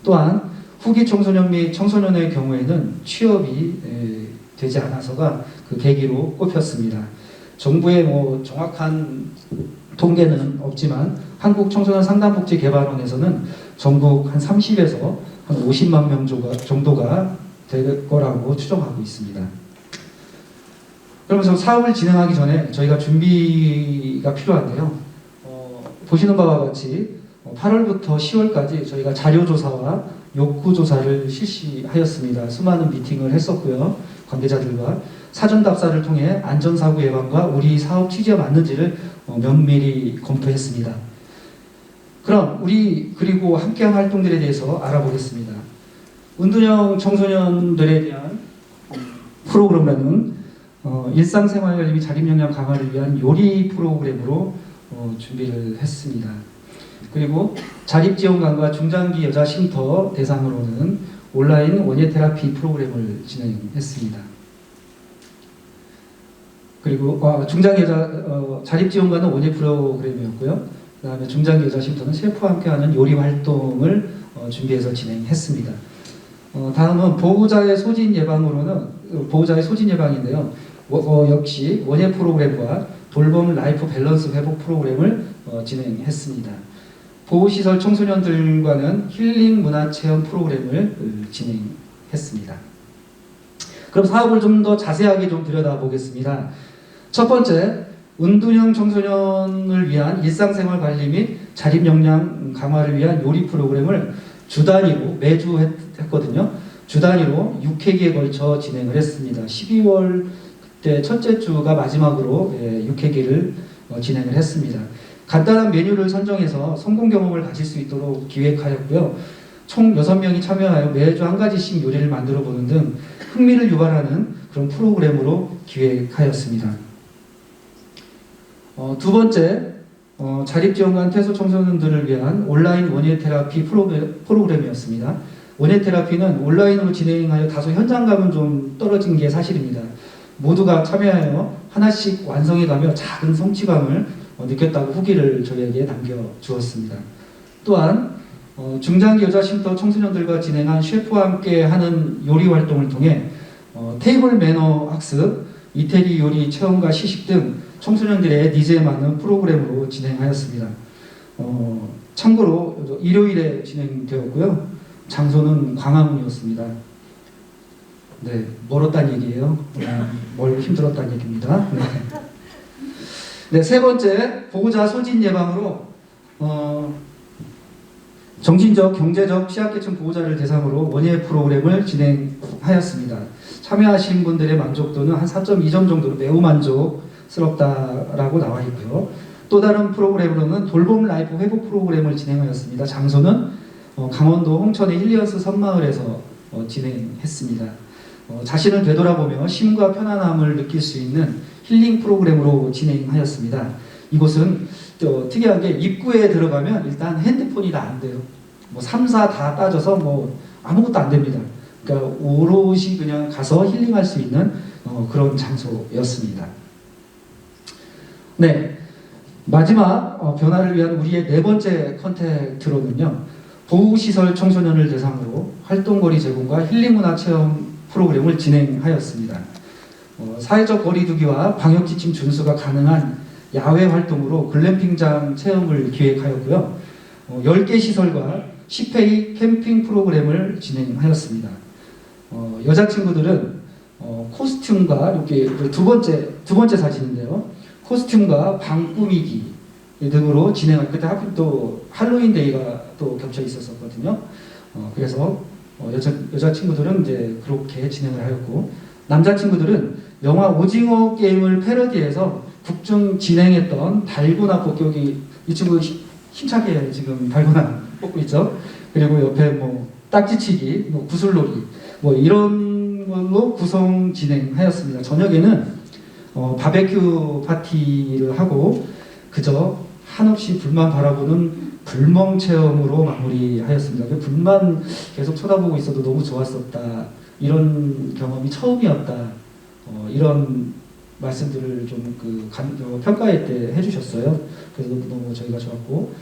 또한 후기 청소년 및 청소년의 경우에는 취업이 되지 않아서가 그 계기로 꼽혔습니다. 정부의 뭐 정확한 통계는 없지만 한국청소년 상담복지개발원에서는 전국 한 30에서 한 50만 명 정도가 될 거라고 추정하고 있습니다. 그러면서 사업을 진행하기 전에 저희가 준비가 필요한데요. 보시는 바와 같이 8월부터 10월까지 저희가 자료조사와 욕구조사를 실시하였습니다. 수많은 미팅을 했었고요. 관계자들과 사전답사를 통해 안전사고 예방과 우리 사업 취지에 맞는지를 면밀히 검토했습니다. 그럼 그리고 함께한 활동들에 대해서 알아보겠습니다. 은둔형 청소년들에 대한 프로그램은 일상생활 및 자립역량 강화를 위한 요리 프로그램으로 준비를 했습니다. 그리고 자립지원관과 중장기 여자 쉼터 대상으로는 온라인 원예 테라피 프로그램을 진행했습니다. 그리고 중장기 여자 자립지원관은 원예 프로그램이었고요. 그다음에 중장기 여자 쉼터는 셰프와 함께하는 요리 활동을 준비해서 진행했습니다. 다음은 보호자의 소진 예방인데요. 역시 원예 프로그램과 돌봄 라이프 밸런스 회복 프로그램을 진행했습니다. 보호시설 청소년들과는 힐링 문화체험 프로그램을 진행했습니다. 그럼 사업을 좀 더 자세하게 좀 들여다보겠습니다. 첫 번째, 은둔형 청소년을 위한 일상생활 관리 및 자립역량 강화를 위한 요리 프로그램을 주 단위로 매주 했거든요. 주 단위로 6회기에 걸쳐 진행을 했습니다. 12월 때 첫째 주가 마지막으로 6회기를 진행을 했습니다. 간단한 메뉴를 선정해서 성공 경험을 가질 수 있도록 기획하였고요. 총 6명이 참여하여 매주 한 가지씩 요리를 만들어 보는 등 흥미를 유발하는 그런 프로그램으로 기획하였습니다. 두 번째, 자립지원관 퇴소 청소년들을 위한 온라인 원예 테라피 프로그램이었습니다. 원예 테라피는 온라인으로 진행하여 다소 현장감은 좀 떨어진 게 사실입니다. 모두가 참여하여 하나씩 완성해가며 작은 성취감을 느꼈다고 후기를 저희에게 남겨주었습니다. 또한 중장기 여자 쉼터 청소년들과 진행한 셰프와 함께 하는 요리 활동을 통해 테이블 매너 학습, 이태리 요리 체험과 시식 등 청소년들의 니즈에 맞는 프로그램으로 진행하였습니다. 참고로 일요일에 진행되었고요. 장소는 광화문이었습니다. 네, 멀었다는 얘기예요. 멀고 힘들었다는 얘기입니다. 네. 네, 세 번째, 보호자 소진 예방으로 정신적, 경제적 취약계층 보호자를 대상으로 원예 프로그램을 진행하였습니다. 참여하신 분들의 만족도는 한 4.2점 정도로 매우 만족스럽다라고 나와 있고요. 또 다른 프로그램으로는 돌봄 라이프 회복 프로그램을 진행하였습니다. 장소는 강원도 홍천의 힐리언스 섬마을에서 진행했습니다. 자신을 되돌아보며 쉼과 편안함을 느낄 수 있는 힐링 프로그램으로 진행하였습니다. 이곳은 특이하게 입구에 들어가면 일단 핸드폰이 다 안 돼요. 3, 4 다 따져서 아무것도 안 됩니다. 그러니까 오롯이 그냥 가서 힐링할 수 있는 그런 장소였습니다. 네, 마지막 변화를 위한 우리의 네 번째 컨택트로는요. 보호시설 청소년을 대상으로 활동거리 제공과 힐링문화 체험 프로그램을 진행하였습니다. 사회적 거리두기와 방역지침 준수가 가능한 야외 활동으로 글램핑장 체험을 기획하였고요. 10개 시설과 10회의 캠핑 프로그램을 진행하였습니다. 여자친구들은 코스튬과 이렇게 두 번째 사진인데요. 코스튬과 방 꾸미기 등으로 진행할 그때 하필 또 할로윈 데이가 또 겹쳐 있었거든요. 그래서 여자친구들은 이제 그렇게 진행을 하였고 남자친구들은 영화 오징어 게임을 패러디해서 국중 진행했던 달고나 뽑기 이 친구 힘차게 지금 달고나 뽑고 있죠. 그리고 옆에 딱지치기, 구슬놀이 이런 걸로 구성 진행하였습니다. 저녁에는 바베큐 파티를 하고 그저 한없이 불만 바라보는 불멍 체험으로 마무리하였습니다. 불만 계속 쳐다보고 있어도 너무 좋았었다. 이런 경험이 처음이었다. 이런 말씀들을 좀 평가회 때 해주셨어요. 그래서 너무 저희가 좋았고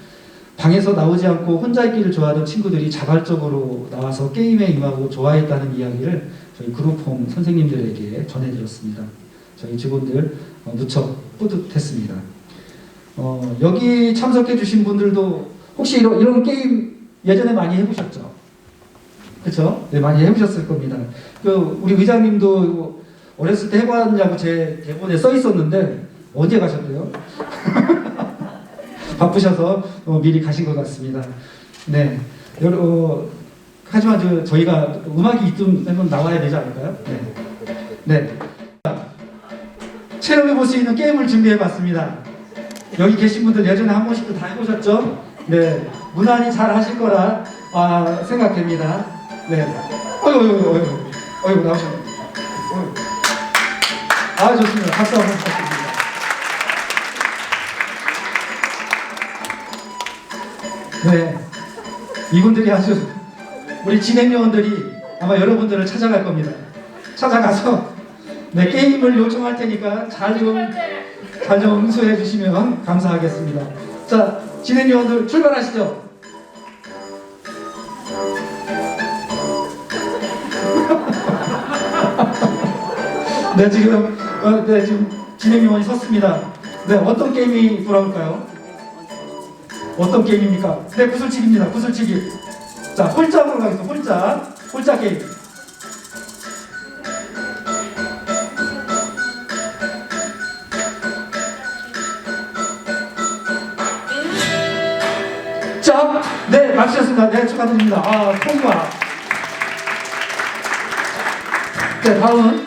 방에서 나오지 않고 혼자 있기를 좋아하던 친구들이 자발적으로 나와서 게임에 임하고 좋아했다는 이야기를 저희 그룹홈 선생님들에게 전해드렸습니다. 저희 직원들 무척 뿌듯했습니다. 여기 참석해 주신 분들도 혹시 이런 게임 예전에 많이 해보셨죠? 그렇죠? 네, 많이 해보셨을 겁니다. 우리 의장님도 이거 어렸을 때 해봤냐고 제 대본에 써 있었는데 언제 가셨대요? 바쁘셔서 미리 가신 것 같습니다. 네, 하지만 저희가 음악이 좀 한번 나와야 되지 않을까요? 네, 네. 체험해 볼 수 있는 게임을 준비해 봤습니다. 여기 계신 분들 예전에 한 번씩도 다 해보셨죠? 네, 무난히 잘 하실 거라 생각됩니다. 네. 어이구 나오셨네. 좋습니다. 박수 한번 부탁드립니다. 네, 이분들이 아주 우리 진행요원들이 아마 여러분들을 찾아갈 겁니다. 찾아가서 네, 게임을 요청할 테니까 잘 좀 응수해 주시면 감사하겠습니다. 자, 진행요원들 출발하시죠. 네, 지금 진행요원이 섰습니다. 네, 어떤 게임이 돌아올까요? 어떤 게임입니까? 네, 구슬치기입니다. 구슬치기. 자, 홀짝으로 가겠습니다. 홀짝 게임. 자, 네, 맞추셨습니다. 네, 축하드립니다. 통과. 네, 다음은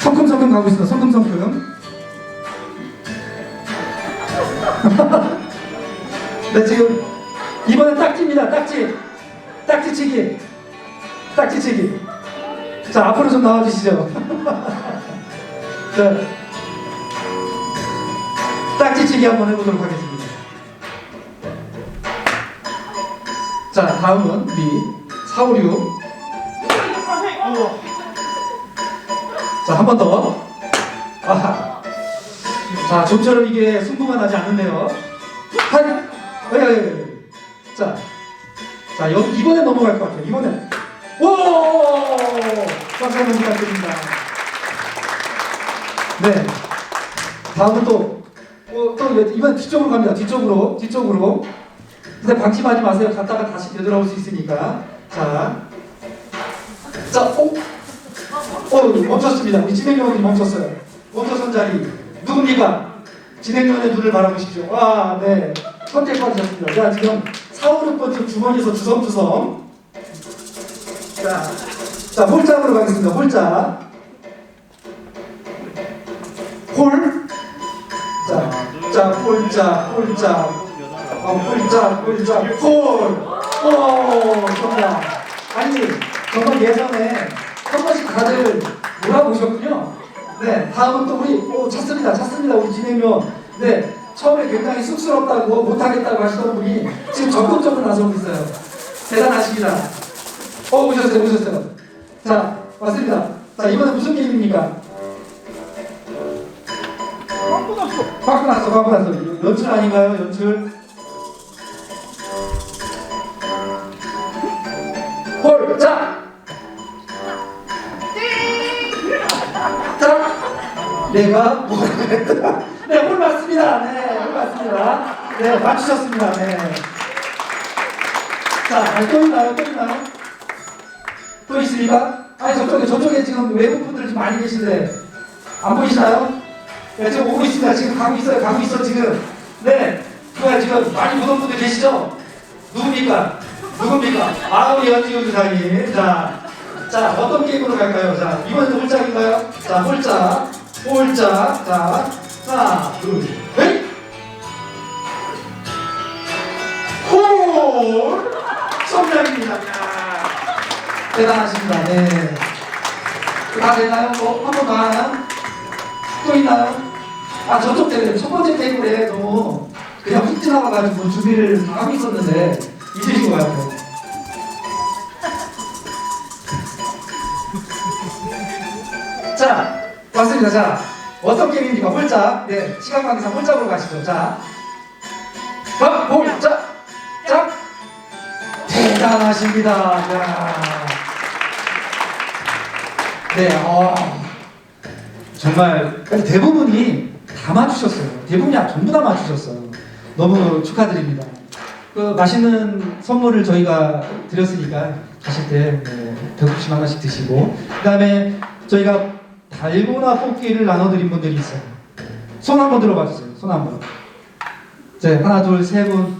성큼성큼 가고 있습니다. 성큼성큼. 네, 지금 이번엔 딱지입니다. 딱지치기. 자, 앞으로 좀 나와주시죠. 자, 딱지치기 한번 해보도록 하겠습니다. 자, 다음은 우리 456. 자, 한 번 더. 자, 좀처럼 이게 승부가 나지 않는데요. 자, 이번엔 넘어갈 것 같아요. 이번엔. 오! 박수 한번 부탁드립니다. 네. 다음은 또 이번 뒤쪽으로 갑니다. 뒤쪽으로. 근데 방심하지 마세요. 갔다가 다시 되돌아올 수 있으니까. 자, 멈췄습니다. 우리 진행요원이 멈췄어요. 멈춰선 자리. 누굽니까? 진행요원의 눈을 바라보십시오. 네. 선택받으셨습니다. 자, 지금 4, 5, 6번 지금 주머니에서 주섬주섬. 자, 홀짝으로 가겠습니다. 홀짝. 홀. 자, 홀짝. 정답. 아니, 정말 예전에 한 번씩 다들 몰아보셨군요. 네, 다음은 또 우리 찾습니다. 우리 진행요. 네, 처음에 굉장히 쑥스럽다고 못하겠다고 하시던 분이 지금 적극적으로 나서고 있어요. 대단하십니다. 오셨어요. 자, 왔습니다. 자, 이번엔 무슨 게임입니까? 광고 났어. 연출 아닌가요? 연출. 홀, 자, 내가 뭐라 그랬더라? 네, 홀 맞습니다. 네, 맞추셨습니다. 네. 자, 또 있나요? 또 있습니까? 아니, 저쪽에 지금 외국 분들 좀 많이 계신데 안 보이시나요? 네, 지금 오고 있습니다. 지금 가고 있어 지금. 네, 지금 많이 보던 분들 계시죠? 누굽니까? 우리 연지훈 기사님. 자, 어떤 게임으로 갈까요? 자, 이번에도 홀짝인가요? 자, 홀짝. 자, 하나, 둘, 셋. 홀! 정답입니다. 대단하십니다. 네. 다 되나요? 한 번 더 하나요? 또 있나요? 저쪽 때문에, 첫 번째 테이블에 너무 그냥 훅 지나가가지고 준비를 하고 있었는데, 잊으신 것 같아요. 자, 왔습니다. 자, 어떤 게임입니까? 홀짝. 네, 시간 관계상 홀짝으로 가시죠. 자, 홀짝. 대단하십니다. 자, 네, 정말 대부분이 다 맞추셨어요. 대부분이 전부 다 맞추셨어요. 너무 축하드립니다. 그 맛있는 선물을 저희가 드렸으니까 가실 때 배고프시면 하나씩 드시고, 그 다음에 저희가 달고나 뽑기를 나눠드린 분들이 있어요. 손 한번 들어봐 주세요. 손 한번. 네, 하나, 둘, 세 분,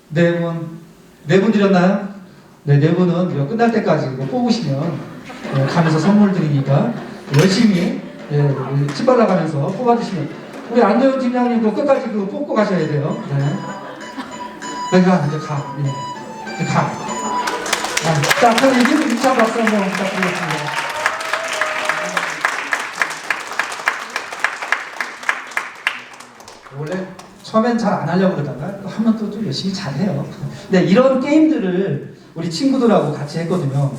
네 분, 네 분 드렸나요? 네, 네 분은 이거 끝날 때까지 이거 뽑으시면 가면서 선물 드리니까 열심히 침 발라가면서 뽑아주시면, 우리 안도현 팀장님 그거 끝까지 그거 뽑고 가셔야 돼요. 네. 내가 이제 가. 네. 이제 가. 자, 그럼 이제 2차 박수 한번 부탁드리겠습니다. 원래 처음엔 잘 안 하려고 그러다가 하면 또 좀 열심히 잘해요. 네, 이런 게임들을 우리 친구들하고 같이 했거든요.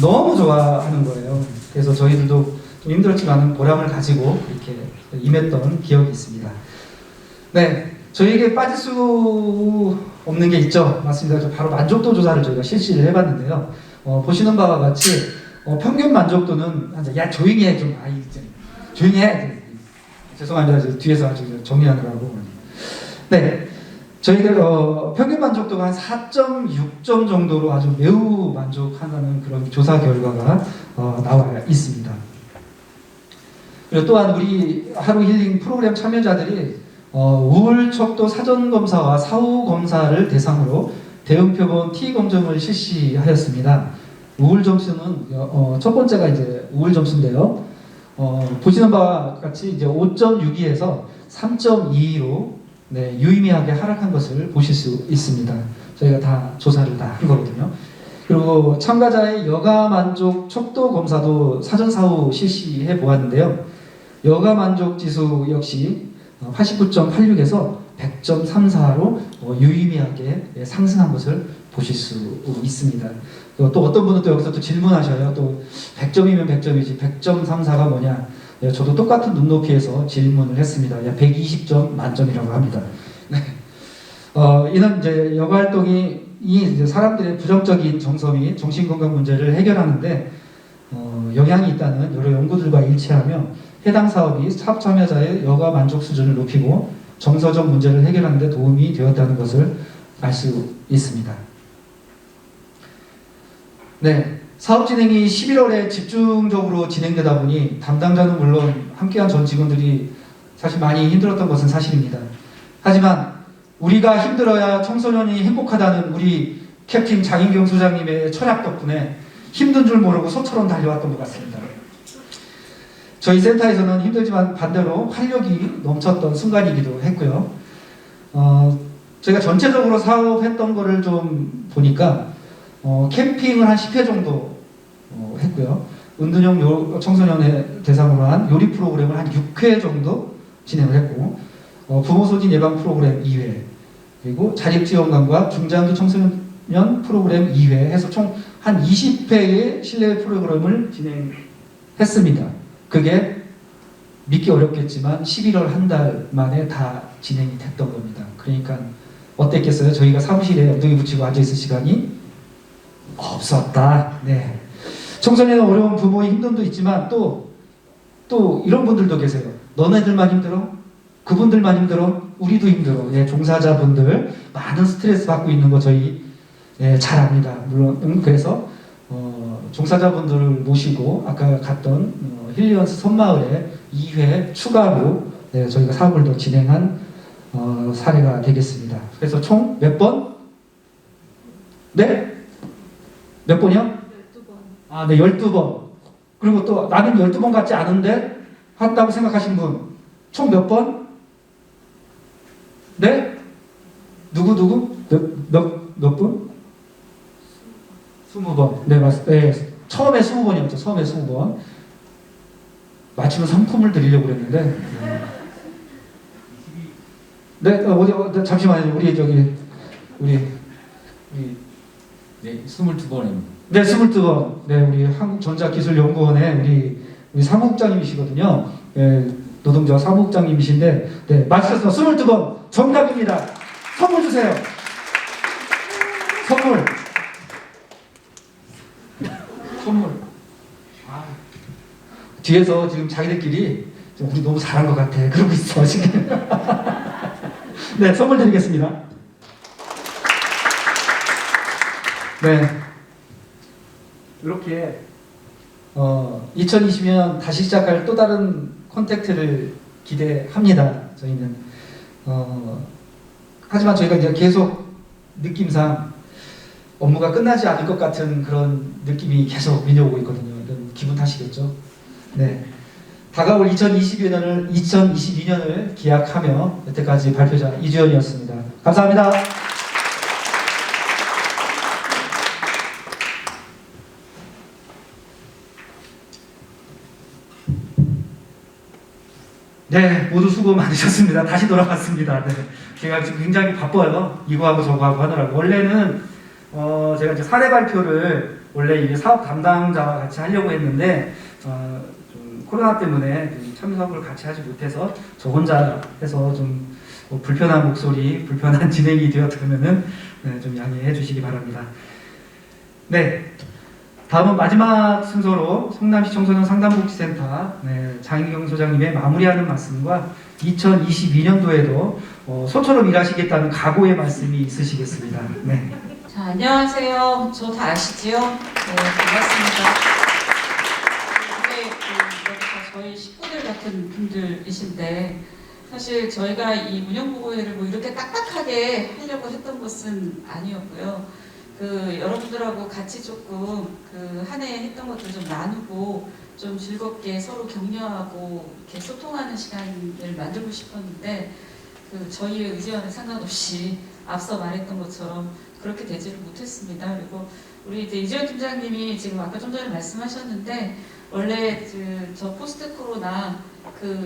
너무 좋아하는 거예요. 그래서 저희들도 좀 힘들었지만 보람을 가지고 이렇게 임했던 기억이 있습니다. 네, 저희에게 빠질 수 없는 게 있죠. 맞습니다. 바로 만족도 조사를 저희가 실시를 해봤는데요. 보시는 바와 같이 평균 만족도는 야 조용히 해 좀, 조용히 해. 죄송합니다. 뒤에서 아주 정리하느라고. 네, 저희가 평균 만족도가 한 4.6점 정도로 아주 매우 만족한다는 그런 조사 결과가 나와 있습니다. 그리고 또한 우리 하루 힐링 프로그램 참여자들이 우울 척도 사전 검사와 사후 검사를 대상으로 대응 표본 T 검정을 실시하였습니다. 우울 점수는 첫 번째가 이제 우울 점수인데요. 보시는 바와 같이 이제 5.62에서 3.22로 유의미하게 하락한 것을 보실 수 있습니다. 저희가 다 조사를 다 한 거거든요. 그리고 참가자의 여가 만족 척도 검사도 사전 사후 실시해 보았는데요. 여가 만족 지수 역시 89.86에서 100.34로 유의미하게 상승한 것을 보실 수 있습니다. 또 어떤 분은 또 여기서 또 질문하셔요. 또 100점이면 100점이지 100.34가 뭐냐? 저도 똑같은 눈높이에서 질문을 했습니다. 120점 만점이라고 합니다. 네. 이는 이제 여가 활동이 이제 사람들의 부정적인 정서 및 정신건강 문제를 해결하는데 영향이 있다는 여러 연구들과 일치하며 해당 사업이 사업 참여자의 여가 만족 수준을 높이고 정서적 문제를 해결하는 데 도움이 되었다는 것을 알 수 있습니다. 네, 사업 진행이 11월에 집중적으로 진행되다 보니 담당자는 물론 함께한 전 직원들이 사실 많이 힘들었던 것은 사실입니다. 하지만 우리가 힘들어야 청소년이 행복하다는 우리 캡틴 장인경 소장님의 철학 덕분에 힘든 줄 모르고 소처럼 달려왔던 것 같습니다. 저희 센터에서는 힘들지만 반대로 활력이 넘쳤던 순간이기도 했고요. 제가 전체적으로 사업했던 거를 좀 보니까 캠핑을 한 10회 정도 했고요. 은둔형 청소년의 대상으로 한 요리 프로그램을 한 6회 정도 진행을 했고, 부모 소진 예방 프로그램 2회, 그리고 자립지원관과 중장기 청소년 프로그램 2회 해서 총 한 20회의 실내 프로그램을 진행했습니다. 그게 믿기 어렵겠지만 11월 한 달 만에 다 진행이 됐던 겁니다. 그러니까 어땠겠어요? 저희가 사무실에 엉덩이 붙이고 앉아있을 시간이 없었다. 네. 청소년의 어려운 부모의 힘듦도 있지만 또 이런 분들도 계세요. 너네들만 힘들어? 그분들만 힘들어? 우리도 힘들어. 예, 종사자분들 많은 스트레스 받고 있는 거 저희 잘 압니다. 물론 그래서 종사자분들을 모시고 아까 갔던 힐리언스 섬마을에 2회 추가로 저희가 사업을 더 진행한 사례가 되겠습니다. 그래서 총 몇 번? 네? 몇 번이요? 12번. 아, 네, 12번. 그리고 또 나는 12번 같지 않은데 한다고 생각하신 분 총 몇 번? 네? 누구? 몇 분? 20번. 네, 맞습니다. 네, 처음에 20번이었죠. 처음에 20번. 맞추면 상품을 드리려고 그랬는데. 네, 잠시만요. 우리 네, 22번입니다. 네, 22번. 네, 우리 한국전자기술연구원의 우리 사무국장님이시거든요. 네, 노동자 사무국장님이신데, 네, 맞으셨습니다. 22번. 정답입니다. 선물 주세요. 선물. 뒤에서 지금 자기들끼리 좀 우리 너무 잘한 것 같아 그러고 있어 지금. 네, 선물 드리겠습니다. 네, 이렇게 2020년 다시 시작할 또 다른 콘택트를 기대합니다. 저희는 하지만 저희가 이제 계속 느낌상 업무가 끝나지 않을 것 같은 그런 느낌이 계속 밀려오고 있거든요. 이건 기분 탓이겠죠. 네, 다가올 2022년을 기약하며 여태까지 발표자 이주연이었습니다. 감사합니다. 네, 모두 수고 많으셨습니다. 다시 돌아왔습니다. 네, 제가 지금 굉장히 바빠요. 이거하고 저거하고 하느라고. 원래는 제가 이제 사례 발표를 원래 이게 사업 담당자와 같이 하려고 했는데 좀 코로나 때문에 좀 참석을 같이 하지 못해서 저 혼자 해서 좀 불편한 목소리, 불편한 진행이 되었다면은 네, 좀 양해해 주시기 바랍니다. 네. 다음은 마지막 순서로 성남시 청소년 상담복지센터 장인경 소장님의 마무리하는 말씀과 2022년도에도 소처럼 일하시겠다는 각오의 말씀이 있으시겠습니다. 네. 자, 안녕하세요. 저 다 아시지요? 네, 반갑습니다. 근데 여기 다 저희 식구들 같은 분들이신데 사실 저희가 이 운영보고회를 뭐 이렇게 딱딱하게 하려고 했던 것은 아니었고요. 여러분들하고 같이 조금 한 해 했던 것들 좀 나누고 좀 즐겁게 서로 격려하고 이렇게 소통하는 시간을 만들고 싶었는데 저희의 의지와는 상관없이 앞서 말했던 것처럼 그렇게 되지를 못했습니다. 그리고 우리 이제 이주연 팀장님이 지금 아까 좀 전에 말씀하셨는데 원래 저 포스트 코로나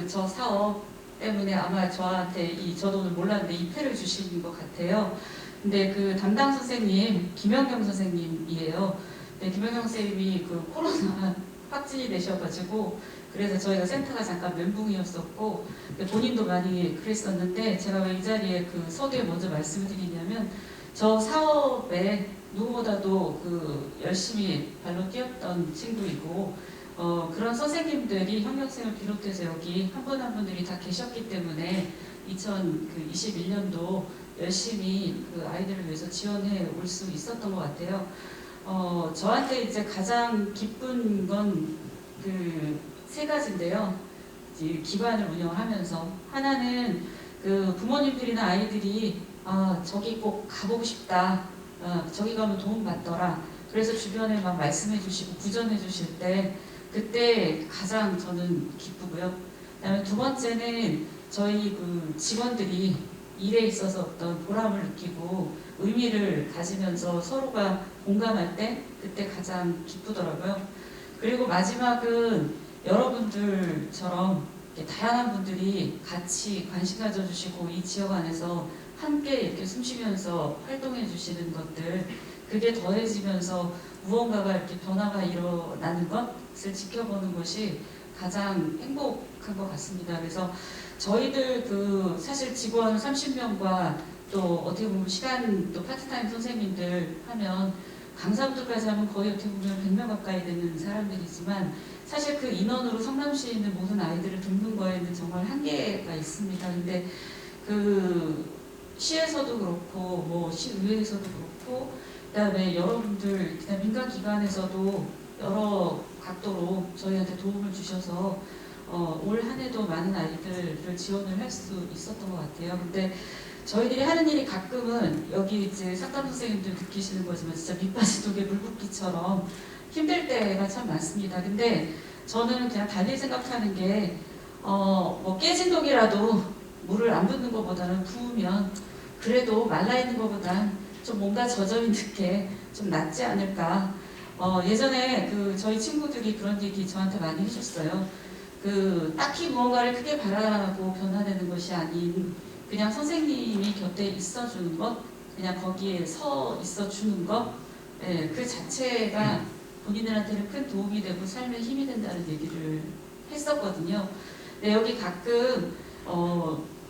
저 사업 때문에 아마 저한테 저도 오늘 몰랐는데 이 패를 주신 것 같아요. 근데 담당 선생님 김연경 선생님이에요. 네, 김연경 선생님이 코로나 확진이 되셔가지고 그래서 저희가 센터가 잠깐 멘붕이었었고 본인도 많이 그랬었는데 제가 왜 이 자리에 서두에 먼저 말씀을 드리냐면 저 사업에 누구보다도 열심히 발로 뛰었던 친구이고 그런 선생님들이 현경생을 비롯해서 여기 한 분 한 분들이 다 계셨기 때문에 2021년도 열심히 아이들을 위해서 지원해 올 수 있었던 것 같아요. 저한테 이제 가장 기쁜 건 세 가지인데요. 기관을 운영하면서 하나는 부모님들이나 아이들이 저기 꼭 가보고 싶다. 저기 가면 도움 받더라. 그래서 주변에 막 말씀해 주시고 구전해 주실 때 그때 가장 저는 기쁘고요. 그다음에 두 번째는 저희 직원들이 일에 있어서 어떤 보람을 느끼고 의미를 가지면서 서로가 공감할 때 그때 가장 기쁘더라고요. 그리고 마지막은 여러분들처럼 다양한 분들이 같이 관심 가져주시고 이 지역 안에서 함께 이렇게 숨쉬면서 활동해 주시는 것들 그게 더해지면서 무언가가 이렇게 변화가 일어나는 것을 지켜보는 것이 가장 행복한 것 같습니다. 그래서 저희들 사실 직원 30명과 또 어떻게 보면 시간 또 파트타임 선생님들 하면 강사분들까지 하면 거의 어떻게 보면 100명 가까이 되는 사람들이지만 사실 인원으로 성남시에 있는 모든 아이들을 돕는 거에는 정말 한계가 있습니다. 근데 시에서도 그렇고 뭐 시의회에서도 그렇고 그다음에 여러분들 그다음 민간기관에서도 여러 각도로 저희한테 도움을 주셔서 올 한 해도 많은 아이들을 지원을 할 수 있었던 것 같아요. 근데 저희들이 하는 일이 가끔은 여기 이제 상담 선생님들 느끼시는 거지만 진짜 밑바지 독에 물 붓기처럼 힘들 때가 참 많습니다. 근데 저는 그냥 달리 생각하는 게 뭐 깨진 독이라도 물을 안 붓는 것보다는 부으면 그래도 말라있는 것보단 좀 뭔가 젖어있는 게 좀 낫지 않을까. 예전에 저희 친구들이 그런 얘기 저한테 많이 해줬어요. 딱히 무언가를 크게 바라고 변화되는 것이 아닌 그냥 선생님이 곁에 있어주는 것, 그냥 거기에 서 있어주는 것, 그 자체가 본인들한테는 큰 도움이 되고 삶에 힘이 된다는 얘기를 했었거든요. 근데 여기 가끔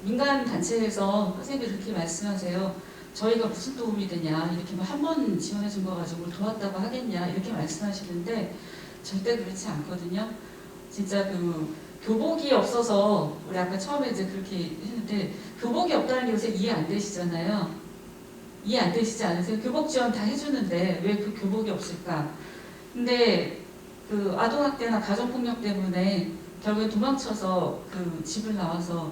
민간 단체에서 선생님들 그렇게 말씀하세요. 저희가 무슨 도움이 되냐, 이렇게 한 번 지원해 준 거 가지고 도왔다고 하겠냐, 이렇게 말씀하시는데 절대 그렇지 않거든요. 진짜 그 교복이 없어서 우리 아까 처음에 이제 그렇게 했는데 교복이 없다는 게 요새 이해 안 되시잖아요. 이해 안 되시지 않으세요? 교복 지원 다 해주는데 왜 그 교복이 없을까? 근데 그 아동학대나 가정폭력 때문에 결국에 도망쳐서 그 집을 나와서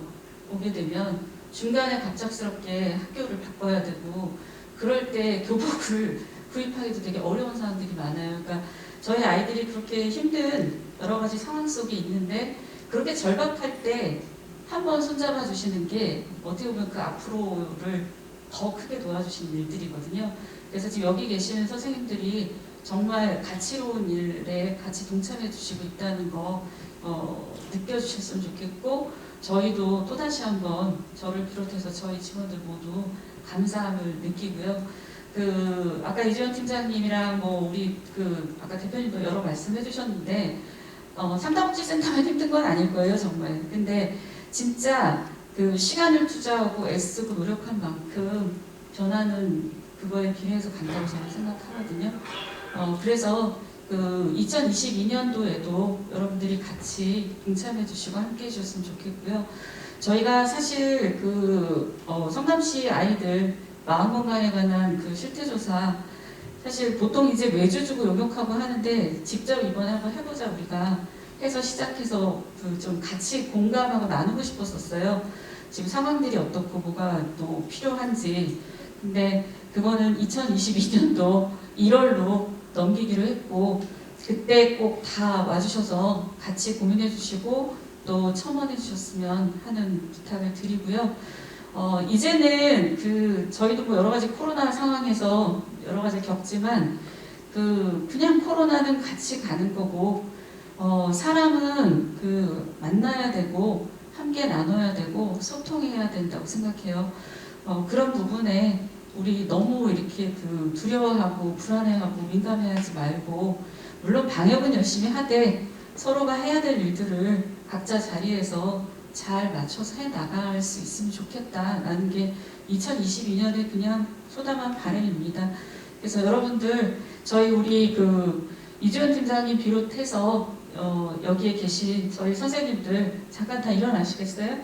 오게 되면 중간에 갑작스럽게 학교를 바꿔야 되고 그럴 때 교복을 구입하기도 되게 어려운 상황들이 많아요. 그러니까 저희 아이들이 그렇게 힘든 여러 가지 상황 속에 있는데 그렇게 절박할 때 한번 손잡아 주시는 게 어떻게 보면 그 앞으로를 더 크게 도와주시는 일들이거든요. 그래서 지금 여기 계시는 선생님들이 정말 가치로운 일에 같이 동참해 주시고 있다는 거 느껴주셨으면 좋겠고 저희도 또다시 한번 저를 비롯해서 저희 직원들 모두 감사함을 느끼고요. 그 아까 이재원 팀장님이랑 뭐 우리 그 아까 대표님도 여러 말씀해 주셨는데 상담복지센터만 힘든 건 아닐 거예요 정말. 근데 진짜 그 시간을 투자하고 애쓰고 노력한 만큼 변화는 그거에 비례해서 간다고 저는 생각하거든요. 그래서 그 2022년도에도 여러분들이 같이 동참해 주시고 함께 해 주셨으면 좋겠고요. 저희가 사실 그 성남시 아이들 마음건강에 관한 그 실태조사 사실 보통 이제 매주 주고 용역하고 하는데 직접 이번에 한번 해보자 우리가 해서 시작해서 그 좀 같이 공감하고 나누고 싶었었어요. 지금 상황들이 어떻고 뭐가 또 필요한지. 근데 그거는 2022년도 1월로 넘기기로 했고 그때 꼭 다 와주셔서 같이 고민해 주시고 또 첨언해 주셨으면 하는 부탁을 드리고요. 이제는 그 저희도 뭐 여러 가지 코로나 상황에서 여러 가지 겪지만 그냥 코로나는 같이 가는 거고 사람은 그 만나야 되고 함께 나눠야 되고 소통해야 된다고 생각해요. 그런 부분에 우리 너무 이렇게 그 두려워하고 불안해하고 민감해하지 말고 물론 방역은 열심히 하되 서로가 해야 될 일들을 각자 자리에서 잘 맞춰서 해 나갈 수 있으면 좋겠다라는 게 2022년에 그냥 소담한 바람입니다. 그래서 여러분들 저희 우리 그 이주연 팀장님 비롯해서 여기에 계신 저희 선생님들 잠깐 다 일어나시겠어요?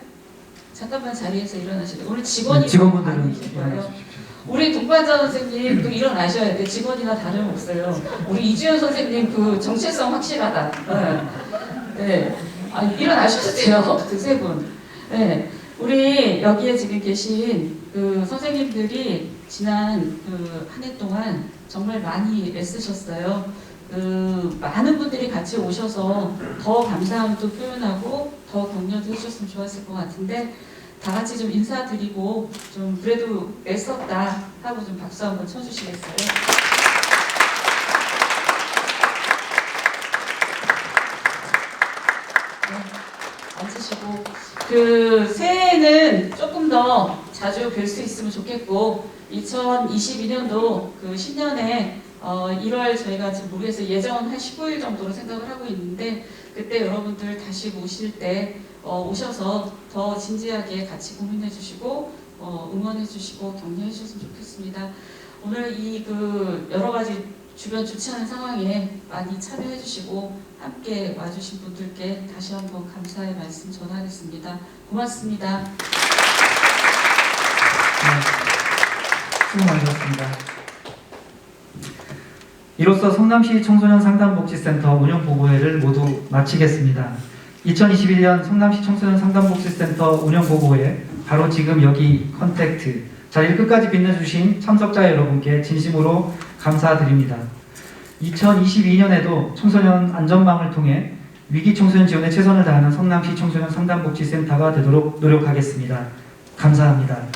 잠깐만 자리에서 일어나시죠. 오늘 직원이 직원분들은 많이 계실 거예요. 우리 동반자 선생님도 일어나셔야 돼. 직원이나 다름없어요. 우리 이주연 선생님 그 정체성 확실하다. 네. 일어나셔도 돼요. 그 세 분. 네. 우리 여기에 지금 계신 그 선생님들이 지난 그 한 해 동안 정말 많이 애쓰셨어요. 그 많은 분들이 같이 오셔서 더 감사함도 표현하고 더 격려도 해주셨으면 좋았을 것 같은데 다 같이 좀 인사드리고 좀 그래도 애썼다 하고 좀 박수 한번 쳐주시겠어요? 네, 앉으시고 그 새해에는 조금 더 자주 뵐 수 있으면 좋겠고 2022년도 그 신년에 1월 저희가 지금 무리해서 예정은 한 19일 정도로 생각을 하고 있는데 그때 여러분들 다시 모실 때 오셔서 더 진지하게 같이 고민해 주시고 응원해 주시고 격려해 주셨으면 좋겠습니다. 오늘 이 그 여러 가지 주변 좋지 않은 상황에 많이 참여해 주시고 함께 와주신 분들께 다시 한번 감사의 말씀 전하겠습니다. 고맙습니다. 수고 많으셨습니다. 이로써 성남시 청소년 상담복지센터 운영보고회를 모두 마치겠습니다. 2021년 성남시 청소년 상담복지센터 운영보고회 바로 지금 여기 컨택트 자리를 끝까지 빛내주신 참석자 여러분께 진심으로 감사드립니다. 2022년에도 청소년 안전망을 통해 위기 청소년 지원에 최선을 다하는 성남시 청소년 상담복지센터가 되도록 노력하겠습니다. 감사합니다.